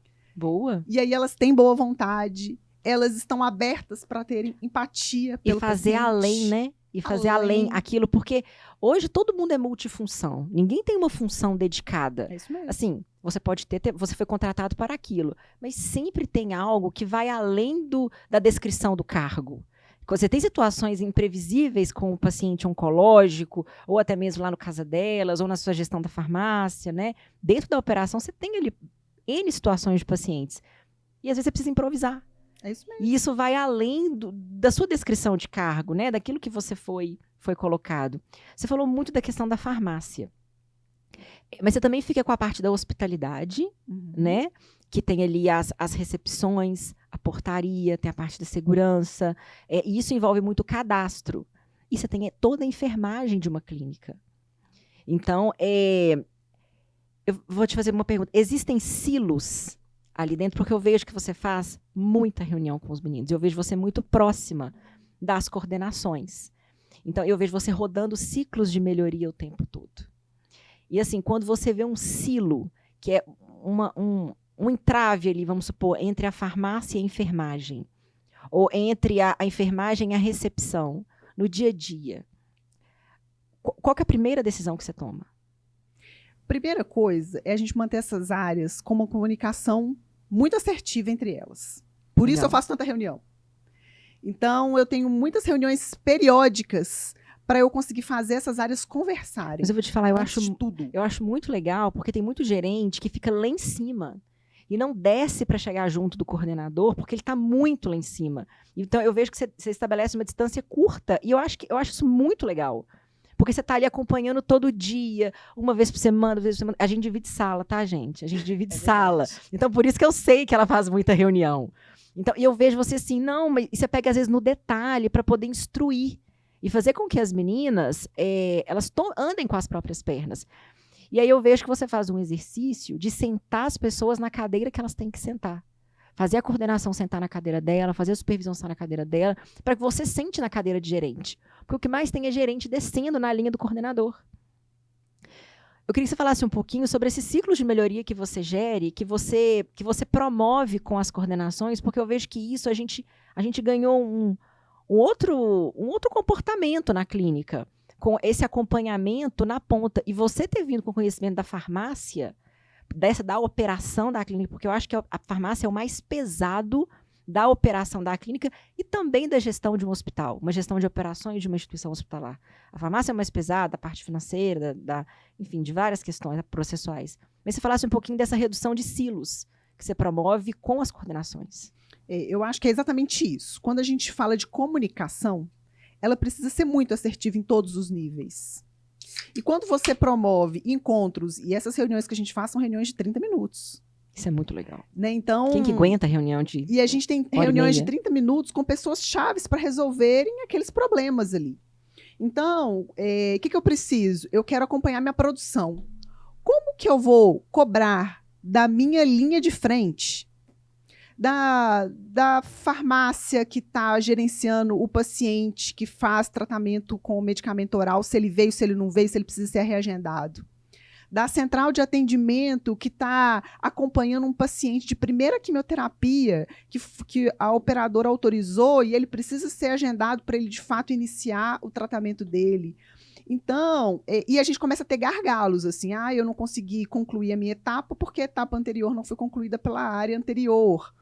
E aí elas têm boa vontade, elas estão abertas para terem empatia pelo
paciente. E fazer além, né? E fazer além aquilo, porque hoje todo mundo é multifunção. Ninguém tem uma função dedicada.
É isso mesmo.
Assim, você pode você foi contratado para aquilo, mas sempre tem algo que vai além da descrição do cargo. Você tem situações imprevisíveis com o paciente oncológico, ou até mesmo lá no casa delas, ou na sua gestão da farmácia, né? Dentro da operação, você tem ali N situações de pacientes. E às vezes você precisa improvisar.
É isso mesmo.
E isso vai além da sua descrição de cargo, né? Daquilo que você foi colocado. Você falou muito da questão da farmácia. Mas você também fica com a parte da hospitalidade, né? Que tem ali as recepções, a portaria, tem a parte da segurança. E isso envolve muito o cadastro. E você tem toda a enfermagem de uma clínica. Então, eu vou te fazer uma pergunta. Existem silos ali dentro? Porque eu vejo que você faz muita reunião com os meninos. Eu vejo você muito próxima das coordenações. Então, eu vejo você rodando ciclos de melhoria o tempo todo. E assim, quando você vê um silo, que é um entrave ali, vamos supor, entre a farmácia e a enfermagem, ou entre a enfermagem e a recepção, no dia a dia, qual que é a primeira decisão que você toma?
Primeira coisa é a gente manter essas áreas com uma comunicação muito assertiva entre elas. Por isso eu faço tanta reunião. Então, eu tenho muitas reuniões periódicas para eu conseguir fazer essas áreas conversarem.
Mas eu vou te falar, eu acho muito legal, porque tem muito gerente que fica lá em cima e não desce para chegar junto do coordenador, porque ele está muito lá em cima. Então, eu vejo que você estabelece uma distância curta, e eu acho isso muito legal. Porque você está ali acompanhando todo dia, uma vez por semana, 2 vezes por semana. A gente divide sala, tá, gente? A gente divide sala. Então, por isso que eu sei que ela faz muita reunião. Então, e eu vejo você assim, não, mas você pega às vezes no detalhe para poder instruir e fazer com que as meninas elas andem com as próprias pernas. E aí eu vejo que você faz um exercício de sentar as pessoas na cadeira que elas têm que sentar. Fazer a coordenação sentar na cadeira dela, fazer a supervisão sentar na cadeira dela, para que você sente na cadeira de gerente. Porque o que mais tem é gerente descendo na linha do coordenador. Eu queria que você falasse um pouquinho sobre esse ciclo de melhoria que você gere, que você promove com as coordenações, porque eu vejo que isso a gente ganhou um outro comportamento na clínica, com esse acompanhamento na ponta. E você ter vindo com conhecimento da farmácia, da operação da clínica, porque eu acho que a farmácia é o mais pesado da operação da clínica e também da gestão de um hospital, uma gestão de operações de uma instituição hospitalar. A farmácia é mais pesada, a parte financeira, enfim, de várias questões processuais. Mas você falasse um pouquinho dessa redução de silos que você promove com as coordenações.
Eu acho que é exatamente isso. Quando a gente fala de comunicação, ela precisa ser muito assertiva em todos os níveis. E quando você promove encontros, e essas reuniões que a gente faz são reuniões de 30 minutos.
Isso é muito legal.
Né? Então,
quem que aguenta a reunião de
E a gente tem reuniões de 30 minutos com pessoas chaves para resolverem aqueles problemas ali. Então, o que eu preciso? Eu quero acompanhar minha produção. Como que eu vou cobrar da minha linha de frente, da farmácia que está gerenciando o paciente que faz tratamento com o medicamento oral, se ele veio, se ele não veio, se ele precisa ser reagendado, da central de atendimento que está acompanhando um paciente de primeira quimioterapia que a operadora autorizou e ele precisa ser agendado para ele, de fato, iniciar o tratamento dele. Então, e a gente começa a ter gargalos, assim, eu não consegui concluir a minha etapa porque a etapa anterior não foi concluída pela área anterior.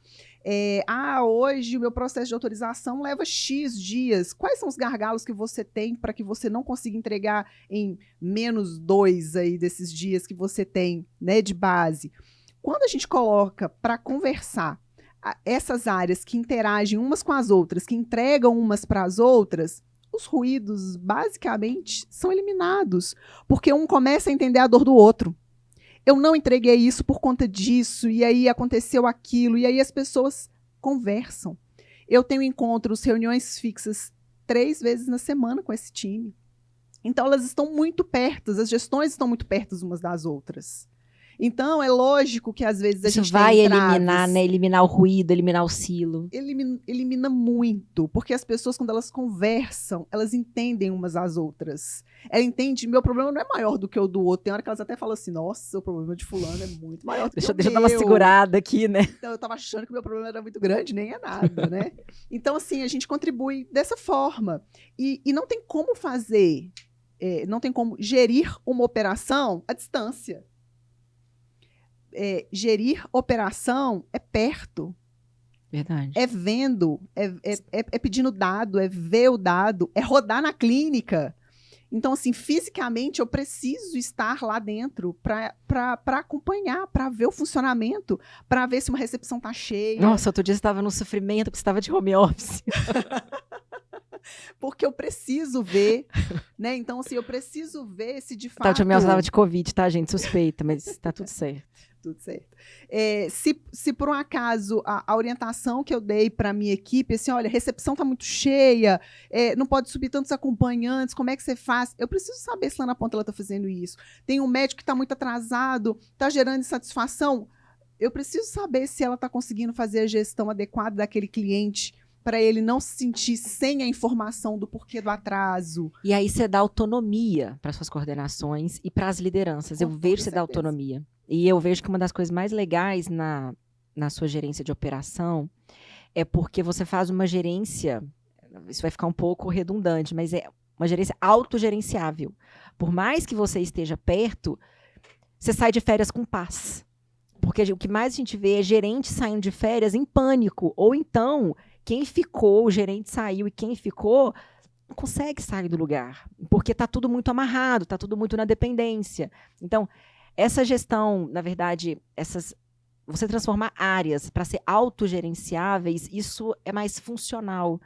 Hoje o meu processo de autorização leva X dias. Quais são os gargalos que você tem para que você não consiga entregar em -2 aí desses dias que você tem, né, de base? Quando a gente coloca para conversar essas áreas que interagem umas com as outras, que entregam umas para as outras, os ruídos basicamente são eliminados, porque um começa a entender a dor do outro. Eu não entreguei isso por conta disso, e aí aconteceu aquilo, e aí as pessoas conversam. Eu tenho encontros, reuniões fixas 3 vezes na semana com esse time. Então, elas estão muito perto, as gestões estão muito perto umas das outras. Então, é lógico que às vezes a gente
vai
tem
eliminar, né? Eliminar o ruído, eliminar o silo.
Elimina muito, porque as pessoas, quando elas conversam, elas entendem umas às outras. Ela entende, meu problema não é maior do que o do outro. Tem hora que elas até falam assim, nossa, o problema de fulano é muito maior do que o meu.
Deixa eu dar uma segurada aqui, né?
Então, eu tava achando que o meu problema era muito grande, nem é nada, né? Então, assim, a gente contribui dessa forma. E não tem como fazer, não tem como gerir uma operação à distância. Gerir operação é perto.
Verdade.
É vendo, é pedindo dado, é ver o dado, é rodar na clínica. Então, assim, fisicamente eu preciso estar lá dentro para acompanhar, para ver o funcionamento, para ver se uma recepção está cheia.
Nossa, outro dia você estava no sofrimento porque você estava de home office.
Porque eu preciso ver, né? Então, assim, eu preciso ver se de fato...
Tá, o Tio Mel estava de Covid, tá, gente? Suspeita, mas tá tudo certo.
Tudo certo. Se por um acaso a orientação que eu dei para a minha equipe, assim, olha, a recepção está muito cheia, não pode subir tantos acompanhantes, como é que você faz? Eu preciso saber se lá na ponta ela está fazendo isso. Tem um médico que está muito atrasado, está gerando insatisfação. Eu preciso saber se ela está conseguindo fazer a gestão adequada daquele cliente para ele não se sentir sem a informação do porquê do atraso.
E aí você dá autonomia para suas coordenações e para as lideranças. Eu vejo que você dá autonomia. E eu vejo que uma das coisas mais legais na sua gerência de operação é porque você faz uma gerência, isso vai ficar um pouco redundante, mas é uma gerência autogerenciável. Por mais que você esteja perto, você sai de férias com paz. Porque o que mais a gente vê é gerente saindo de férias em pânico. Ou então, quem ficou, o gerente saiu e quem ficou não consegue sair do lugar. Porque está tudo muito amarrado, está tudo muito na dependência. Então, essa gestão, na verdade, você transformar áreas para ser autogerenciáveis, isso é mais funcional.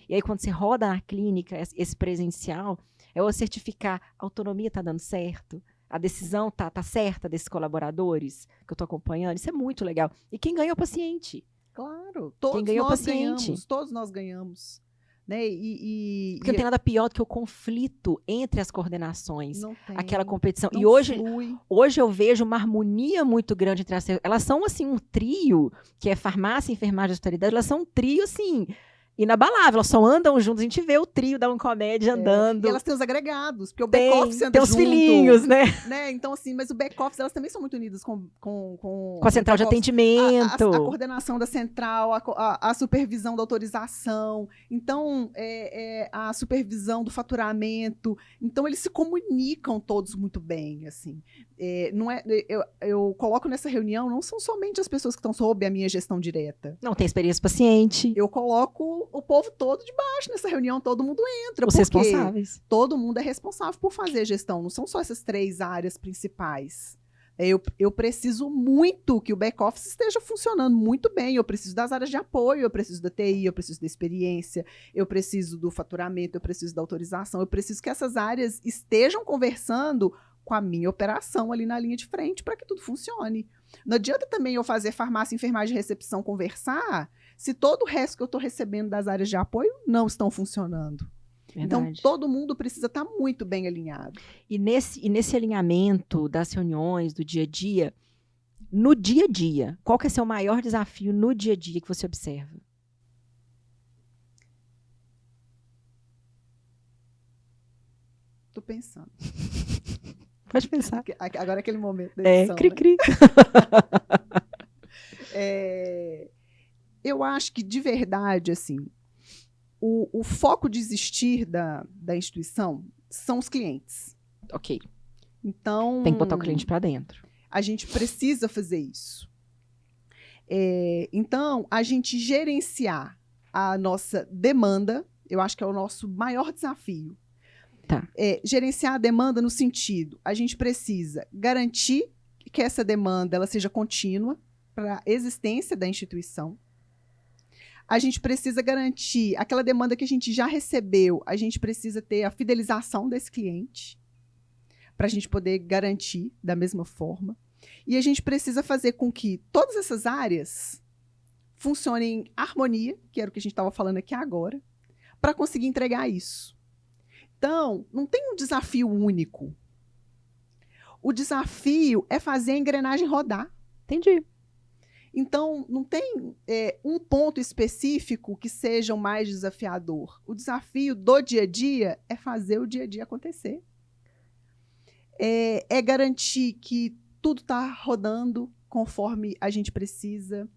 E aí, quando você roda na clínica, esse presencial, é o certificar a autonomia está dando certo, a decisão tá certa desses colaboradores que eu estou acompanhando. Isso é muito legal. E quem ganha é o paciente.
Claro,
Quem ganha é o paciente.
todos nós ganhamos. Né?
Porque não tem nada pior do que o conflito entre as coordenações,
não tem,
aquela competição.
não
E hoje eu vejo uma harmonia muito grande entre elas são assim um trio, que é farmácia, enfermagem e hospitalidade, elas são um trio assim inabalável, elas só andam juntos, a gente vê o trio da Oncomed andando.
E elas têm os agregados, porque o back-office anda
tem os
junto,
filhinhos, né?
Então, assim, mas o back-office, elas também são muito unidas com
a central de atendimento.
A coordenação da central, a supervisão da autorização, então, a supervisão do faturamento. Então, eles se comunicam todos muito bem, assim. Eu coloco nessa reunião, não são somente as pessoas que estão sob a minha gestão direta.
Não tem experiência paciente.
Eu coloco o povo todo de baixo nessa reunião, todo mundo entra.
Os responsáveis.
Todo mundo é responsável por fazer a gestão, não são só essas 3 áreas principais. Eu preciso muito que o back-office esteja funcionando muito bem, eu preciso das áreas de apoio, eu preciso da TI, eu preciso da experiência, eu preciso do faturamento, eu preciso da autorização, eu preciso que essas áreas estejam conversando com a minha operação ali na linha de frente para que tudo funcione. Não adianta também eu fazer farmácia, enfermagem e recepção conversar se todo o resto que eu estou recebendo das áreas de apoio não estão funcionando. Verdade. Então, todo mundo precisa estar muito bem alinhado.
E nesse alinhamento das reuniões, do dia a dia, no dia a dia, qual que é o seu maior desafio no dia a dia que você observa?
Estou pensando.
Pode pensar.
Agora é aquele momento da edição,
cri-cri.
Né? Eu acho que, de verdade, assim, o foco de existir da instituição são os clientes.
Ok.
Então,
tem que botar o cliente para dentro.
A gente precisa fazer isso. Então, a gente gerenciar a nossa demanda, eu acho que é o nosso maior desafio.
Tá.
Gerenciar a demanda no sentido, a gente precisa garantir que essa demanda ela seja contínua para a existência da instituição. A gente precisa garantir aquela demanda que a gente já recebeu, a gente precisa ter a fidelização desse cliente para a gente poder garantir da mesma forma. E a gente precisa fazer com que todas essas áreas funcionem em harmonia, que era o que a gente estava falando aqui agora, para conseguir entregar isso. Então, não tem um desafio único. O desafio é fazer a engrenagem rodar.
Entendi.
Então, não tem um ponto específico que seja o mais desafiador. O desafio do dia a dia é fazer o dia a dia acontecer. É garantir que tudo está rodando conforme a gente precisa.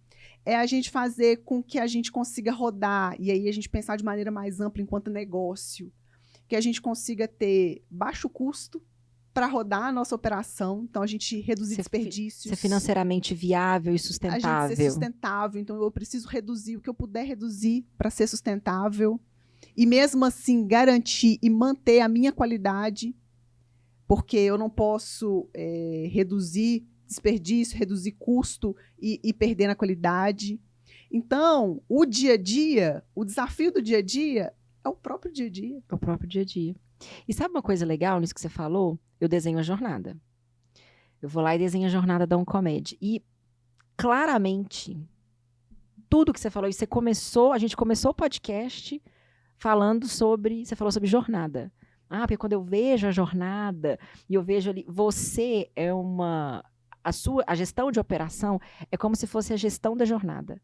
É a gente fazer com que a gente consiga rodar, e aí a gente pensar de maneira mais ampla enquanto negócio, que a gente consiga ter baixo custo para rodar a nossa operação, então a gente reduzir desperdícios.
Ser financeiramente viável e sustentável.
A gente ser sustentável, então eu preciso reduzir o que eu puder reduzir para ser sustentável. E mesmo assim garantir e manter a minha qualidade, porque eu não posso reduzir desperdício, reduzir custo e perder na qualidade. Então, o dia a dia, o desafio do dia a dia é o próprio dia a dia.
É o próprio dia a dia. E sabe uma coisa legal nisso que você falou? Eu desenho a jornada. Eu vou lá e desenho a jornada da Oncomed. E, claramente, tudo que você falou, a gente começou o podcast falando sobre, você falou sobre jornada. Porque quando eu vejo a jornada, e eu vejo ali, você é a gestão de operação é como se fosse a gestão da jornada.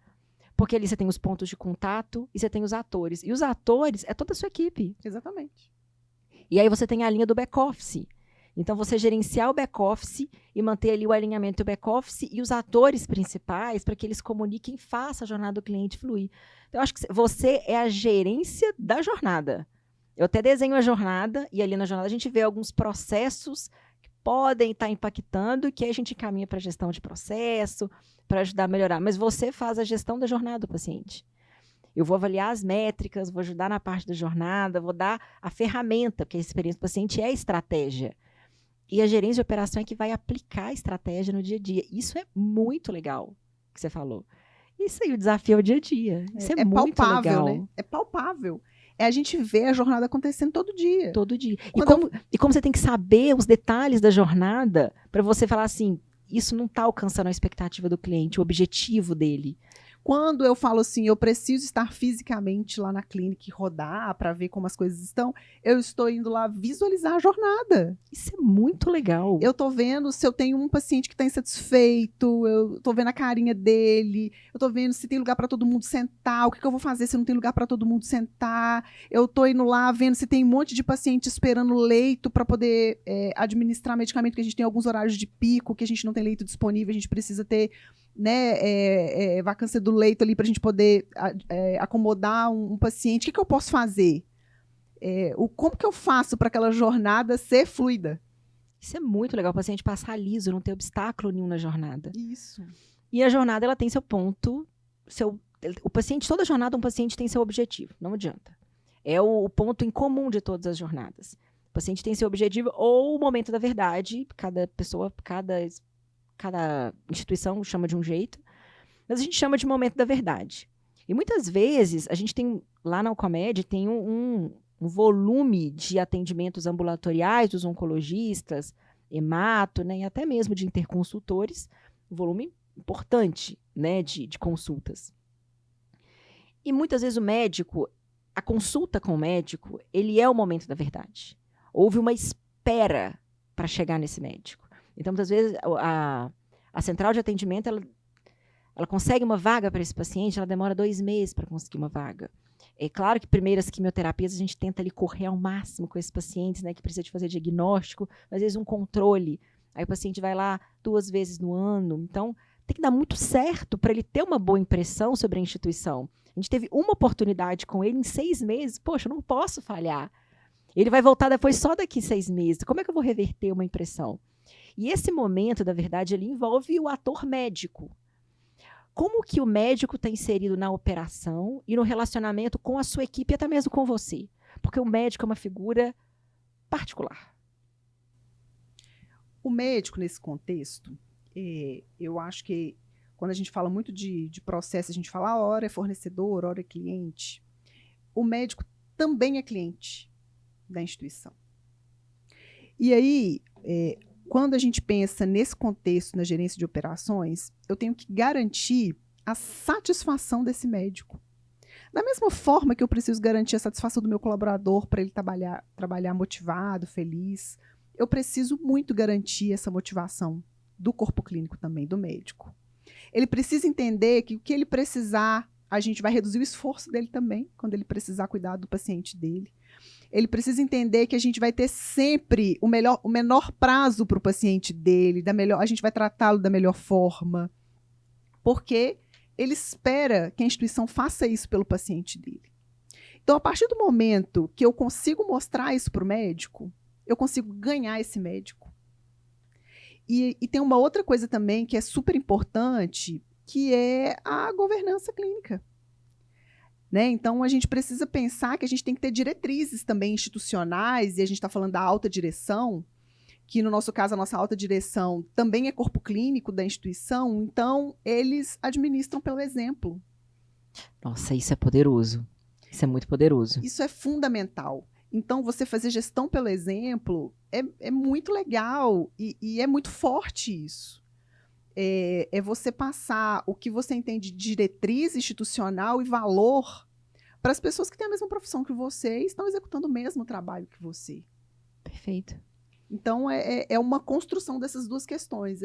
Porque ali você tem os pontos de contato e você tem os atores. E os atores é toda a sua equipe.
Exatamente.
E aí você tem a linha do back-office. Então, você gerenciar o back-office e manter ali o alinhamento do back-office e os atores principais para que eles comuniquem e façam a jornada do cliente fluir. Então, eu acho que você é a gerência da jornada. Eu até desenho a jornada e ali na jornada a gente vê alguns processos podem estar impactando, que aí a gente encaminha para a gestão de processo, para ajudar a melhorar. Mas você faz a gestão da jornada do paciente. Eu vou avaliar as métricas, vou ajudar na parte da jornada, vou dar a ferramenta, porque a experiência do paciente é a estratégia. E a gerência de operação é que vai aplicar a estratégia no dia a dia. Isso é muito legal, que você falou. Isso aí, o desafio é o dia a dia. Isso é muito
palpável,
legal.
né? É palpável. É a gente ver a jornada acontecendo todo dia.
Todo dia. E como você tem que saber os detalhes da jornada para você falar assim, isso não está alcançando a expectativa do cliente, o objetivo dele.
Quando eu falo assim, eu preciso estar fisicamente lá na clínica e rodar para ver como as coisas estão, eu estou indo lá visualizar a jornada.
Isso é muito legal.
Eu estou vendo se eu tenho um paciente que está insatisfeito, eu estou vendo a carinha dele, eu estou vendo se tem lugar para todo mundo sentar, o que eu vou fazer se não tem lugar para todo mundo sentar. Eu estou indo lá vendo se tem um monte de paciente esperando leito para poder administrar medicamento, que a gente tem alguns horários de pico, que a gente não tem leito disponível, a gente precisa ter, né, vacância do leito ali para a gente poder acomodar um paciente. O que eu posso fazer? Como que eu faço para aquela jornada ser fluida?
Isso é muito legal, o paciente passar liso, não ter obstáculo nenhum na jornada.
Isso.
E a jornada, ela tem seu ponto, o paciente, toda jornada, um paciente tem seu objetivo, não adianta. É o ponto em comum de todas as jornadas. O paciente tem seu objetivo ou o momento da verdade, cada pessoa, cada instituição chama de um jeito, mas a gente chama de momento da verdade. E muitas vezes, a gente tem, lá na Alcomed, tem um volume de atendimentos ambulatoriais dos oncologistas, hemato, né, e até mesmo de interconsultores, um volume importante, né, de consultas. E muitas vezes o médico, a consulta com o médico, ele é o momento da verdade. Houve uma espera para chegar nesse médico. Então, muitas vezes, a central de atendimento, ela consegue uma vaga para esse paciente, ela demora 2 meses para conseguir uma vaga. É claro que primeiras quimioterapias a gente tenta ali correr ao máximo com esses pacientes, né, que precisa de fazer diagnóstico, às vezes um controle. Aí o paciente vai lá 2 vezes no ano. Então, tem que dar muito certo para ele ter uma boa impressão sobre a instituição. A gente teve uma oportunidade com ele em 6 meses. Poxa, eu não posso falhar. Ele vai voltar depois só daqui 6 meses. Como é que eu vou reverter uma impressão? E esse momento, da verdade, ele envolve o ator médico. Como que o médico está inserido na operação e no relacionamento com a sua equipe e até mesmo com você? Porque o médico é uma figura particular.
O médico, nesse contexto, eu acho que quando a gente fala muito de processo, a gente fala hora é fornecedor, hora é cliente. O médico também é cliente da instituição. E aí, quando a gente pensa nesse contexto, na gerência de operações, eu tenho que garantir a satisfação desse médico. Da mesma forma que eu preciso garantir a satisfação do meu colaborador para ele trabalhar motivado, feliz, eu preciso muito garantir essa motivação do corpo clínico também, do médico. Ele precisa entender que o que ele precisar, a gente vai reduzir o esforço dele também, quando ele precisar cuidar do paciente dele. Ele precisa entender que a gente vai ter sempre o menor prazo para o paciente dele, a gente vai tratá-lo da melhor forma, porque ele espera que a instituição faça isso pelo paciente dele. Então, a partir do momento que eu consigo mostrar isso para o médico, eu consigo ganhar esse médico. E tem uma outra coisa também que é super importante, que é a governança clínica. Né? Então, a gente precisa pensar que a gente tem que ter diretrizes também institucionais, e a gente está falando da alta direção, que no nosso caso, a nossa alta direção também é corpo clínico da instituição, então eles administram pelo exemplo.
Nossa, isso é poderoso. Isso é muito poderoso.
Isso é fundamental. Então, você fazer gestão pelo exemplo é muito legal e é muito forte isso. É você passar o que você entende de diretriz institucional e valor para as pessoas que têm a mesma profissão que você e estão executando o mesmo trabalho que você.
Perfeito.
Então, é uma construção dessas duas questões.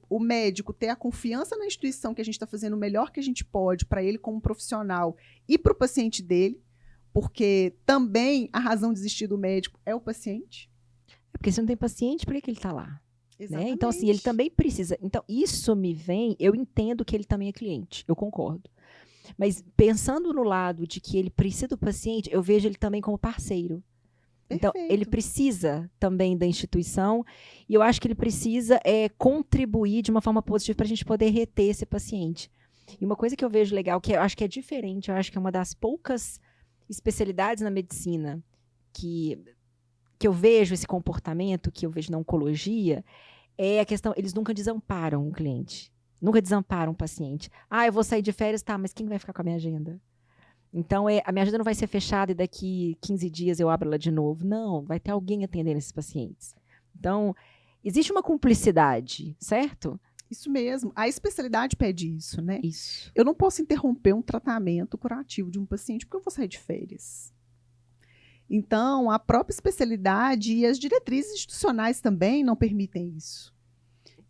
O médico ter a confiança na instituição que a gente está fazendo o melhor que a gente pode para ele como profissional e para o paciente dele, porque também a razão de existir do médico é o paciente.
É porque se não tem paciente, por que ele está lá?
Exatamente.
Né? Então, assim, ele também precisa. Então, isso me vem, eu entendo que ele também é cliente, eu concordo. Mas pensando no lado de que ele precisa do paciente, eu vejo ele também como parceiro. Então, ele precisa também da instituição e eu acho que ele precisa contribuir de uma forma positiva para a gente poder reter esse paciente. E uma coisa que eu vejo legal, que eu acho que é diferente, eu acho que é uma das poucas especialidades na medicina que eu vejo esse comportamento, que eu vejo na oncologia, é a questão, eles nunca desamparam o cliente, nunca desamparam o paciente. Eu vou sair de férias, tá, mas quem vai ficar com a minha agenda? Então, a minha agenda não vai ser fechada e daqui 15 dias eu abro ela de novo. Não, vai ter alguém atendendo esses pacientes. Então, existe uma cumplicidade, certo?
Isso mesmo. A especialidade pede isso, né?
Isso.
Eu não posso interromper um tratamento curativo de um paciente porque eu vou sair de férias. Então, a própria especialidade e as diretrizes institucionais também não permitem isso.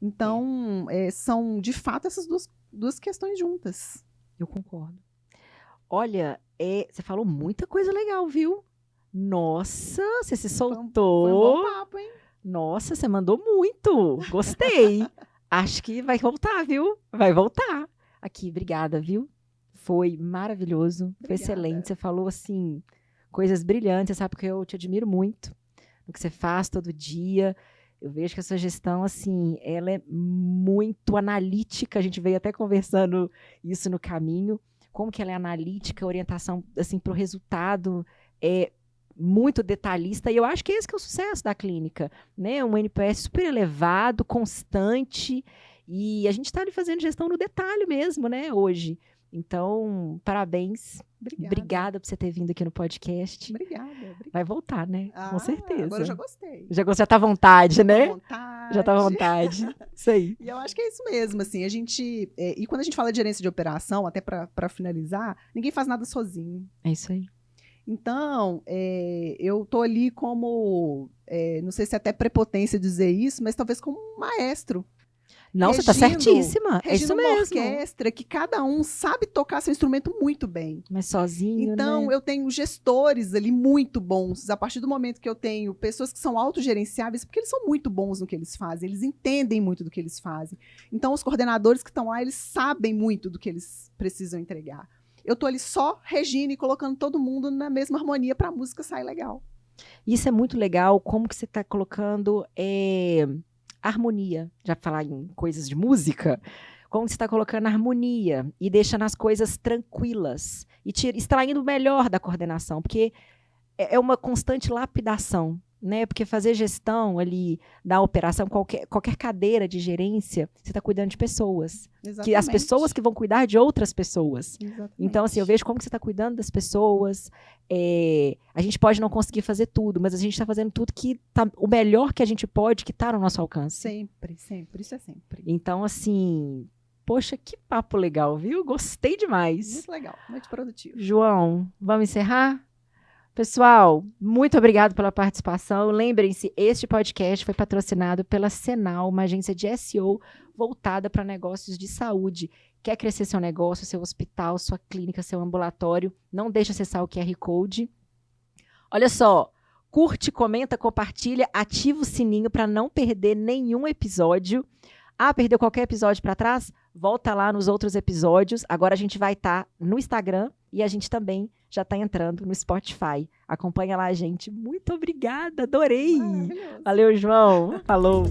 Então, são, de fato, essas duas questões juntas.
Eu concordo. Olha, você falou muita coisa legal, viu? Nossa, você se soltou.
Foi um bom papo, hein?
Nossa, você mandou muito. Gostei. Acho que vai voltar, viu? Vai voltar. Aqui, obrigada, viu? Foi maravilhoso. Obrigada. Foi excelente. Você falou, assim, coisas brilhantes. Você sabe que eu te admiro muito no que você faz todo dia. Eu vejo que a sua gestão, assim, ela é muito analítica. A gente veio até conversando isso no caminho. Como que ela é analítica, orientação assim, para o resultado, muito detalhista. E eu acho que esse que é o sucesso da clínica, né? Um NPS super elevado, constante. E a gente está ali fazendo gestão no detalhe mesmo, né, hoje. Então, parabéns. Obrigada por você ter vindo aqui no podcast.
Obrigada.
Vai voltar, né? Com certeza.
Agora eu já gostei.
Já tá à vontade, né?
Vontade.
Já tá à vontade. Isso aí.
E eu acho que é isso mesmo, assim, a gente... e quando a gente fala de gerência de operação, até para finalizar, ninguém faz nada sozinho.
É isso aí.
Então, eu tô ali como... não sei se é até prepotência dizer isso, mas talvez como um maestro.
Não, você está certíssima. É isso mesmo.
Uma orquestra que cada um sabe tocar seu instrumento muito bem.
Mas sozinho,
então,
né?
eu tenho gestores ali muito bons. A partir do momento que eu tenho pessoas que são autogerenciáveis, porque eles são muito bons no que eles fazem. Eles entendem muito do que eles fazem. Então, os coordenadores que estão lá, eles sabem muito do que eles precisam entregar. Eu estou ali só regindo e colocando todo mundo na mesma harmonia para a música sair legal.
Isso é muito legal. Como que você está colocando... harmonia, já falar em coisas de música, como você está colocando harmonia e deixando as coisas tranquilas e extraindo o melhor da coordenação, porque é uma constante lapidação, né? Porque fazer gestão ali da operação, qualquer cadeira de gerência, você está cuidando de pessoas. Que as pessoas que vão cuidar de outras pessoas.
Exatamente.
Então, assim, eu vejo como que você está cuidando das pessoas. A gente pode não conseguir fazer tudo, mas a gente está fazendo tudo que tá o melhor que a gente pode, que está no nosso alcance.
Sempre, sempre. Isso é sempre.
Então, assim, poxa, que papo legal, viu? Gostei demais.
Muito legal, muito produtivo.
João, vamos encerrar? Pessoal, muito obrigado pela participação. Lembrem-se, este podcast foi patrocinado pela Senal, uma agência de SEO voltada para negócios de saúde. Quer crescer seu negócio, seu hospital, sua clínica, seu ambulatório? Não deixe de acessar o QR Code. Olha só, curte, comenta, compartilha, ativa o sininho para não perder nenhum episódio. Perdeu qualquer episódio para trás? Volta lá nos outros episódios. Agora a gente vai estar no Instagram e a gente também já está entrando no Spotify. Acompanha lá a gente. Muito obrigada, adorei.
Maravilhoso.
Valeu, João. Falou.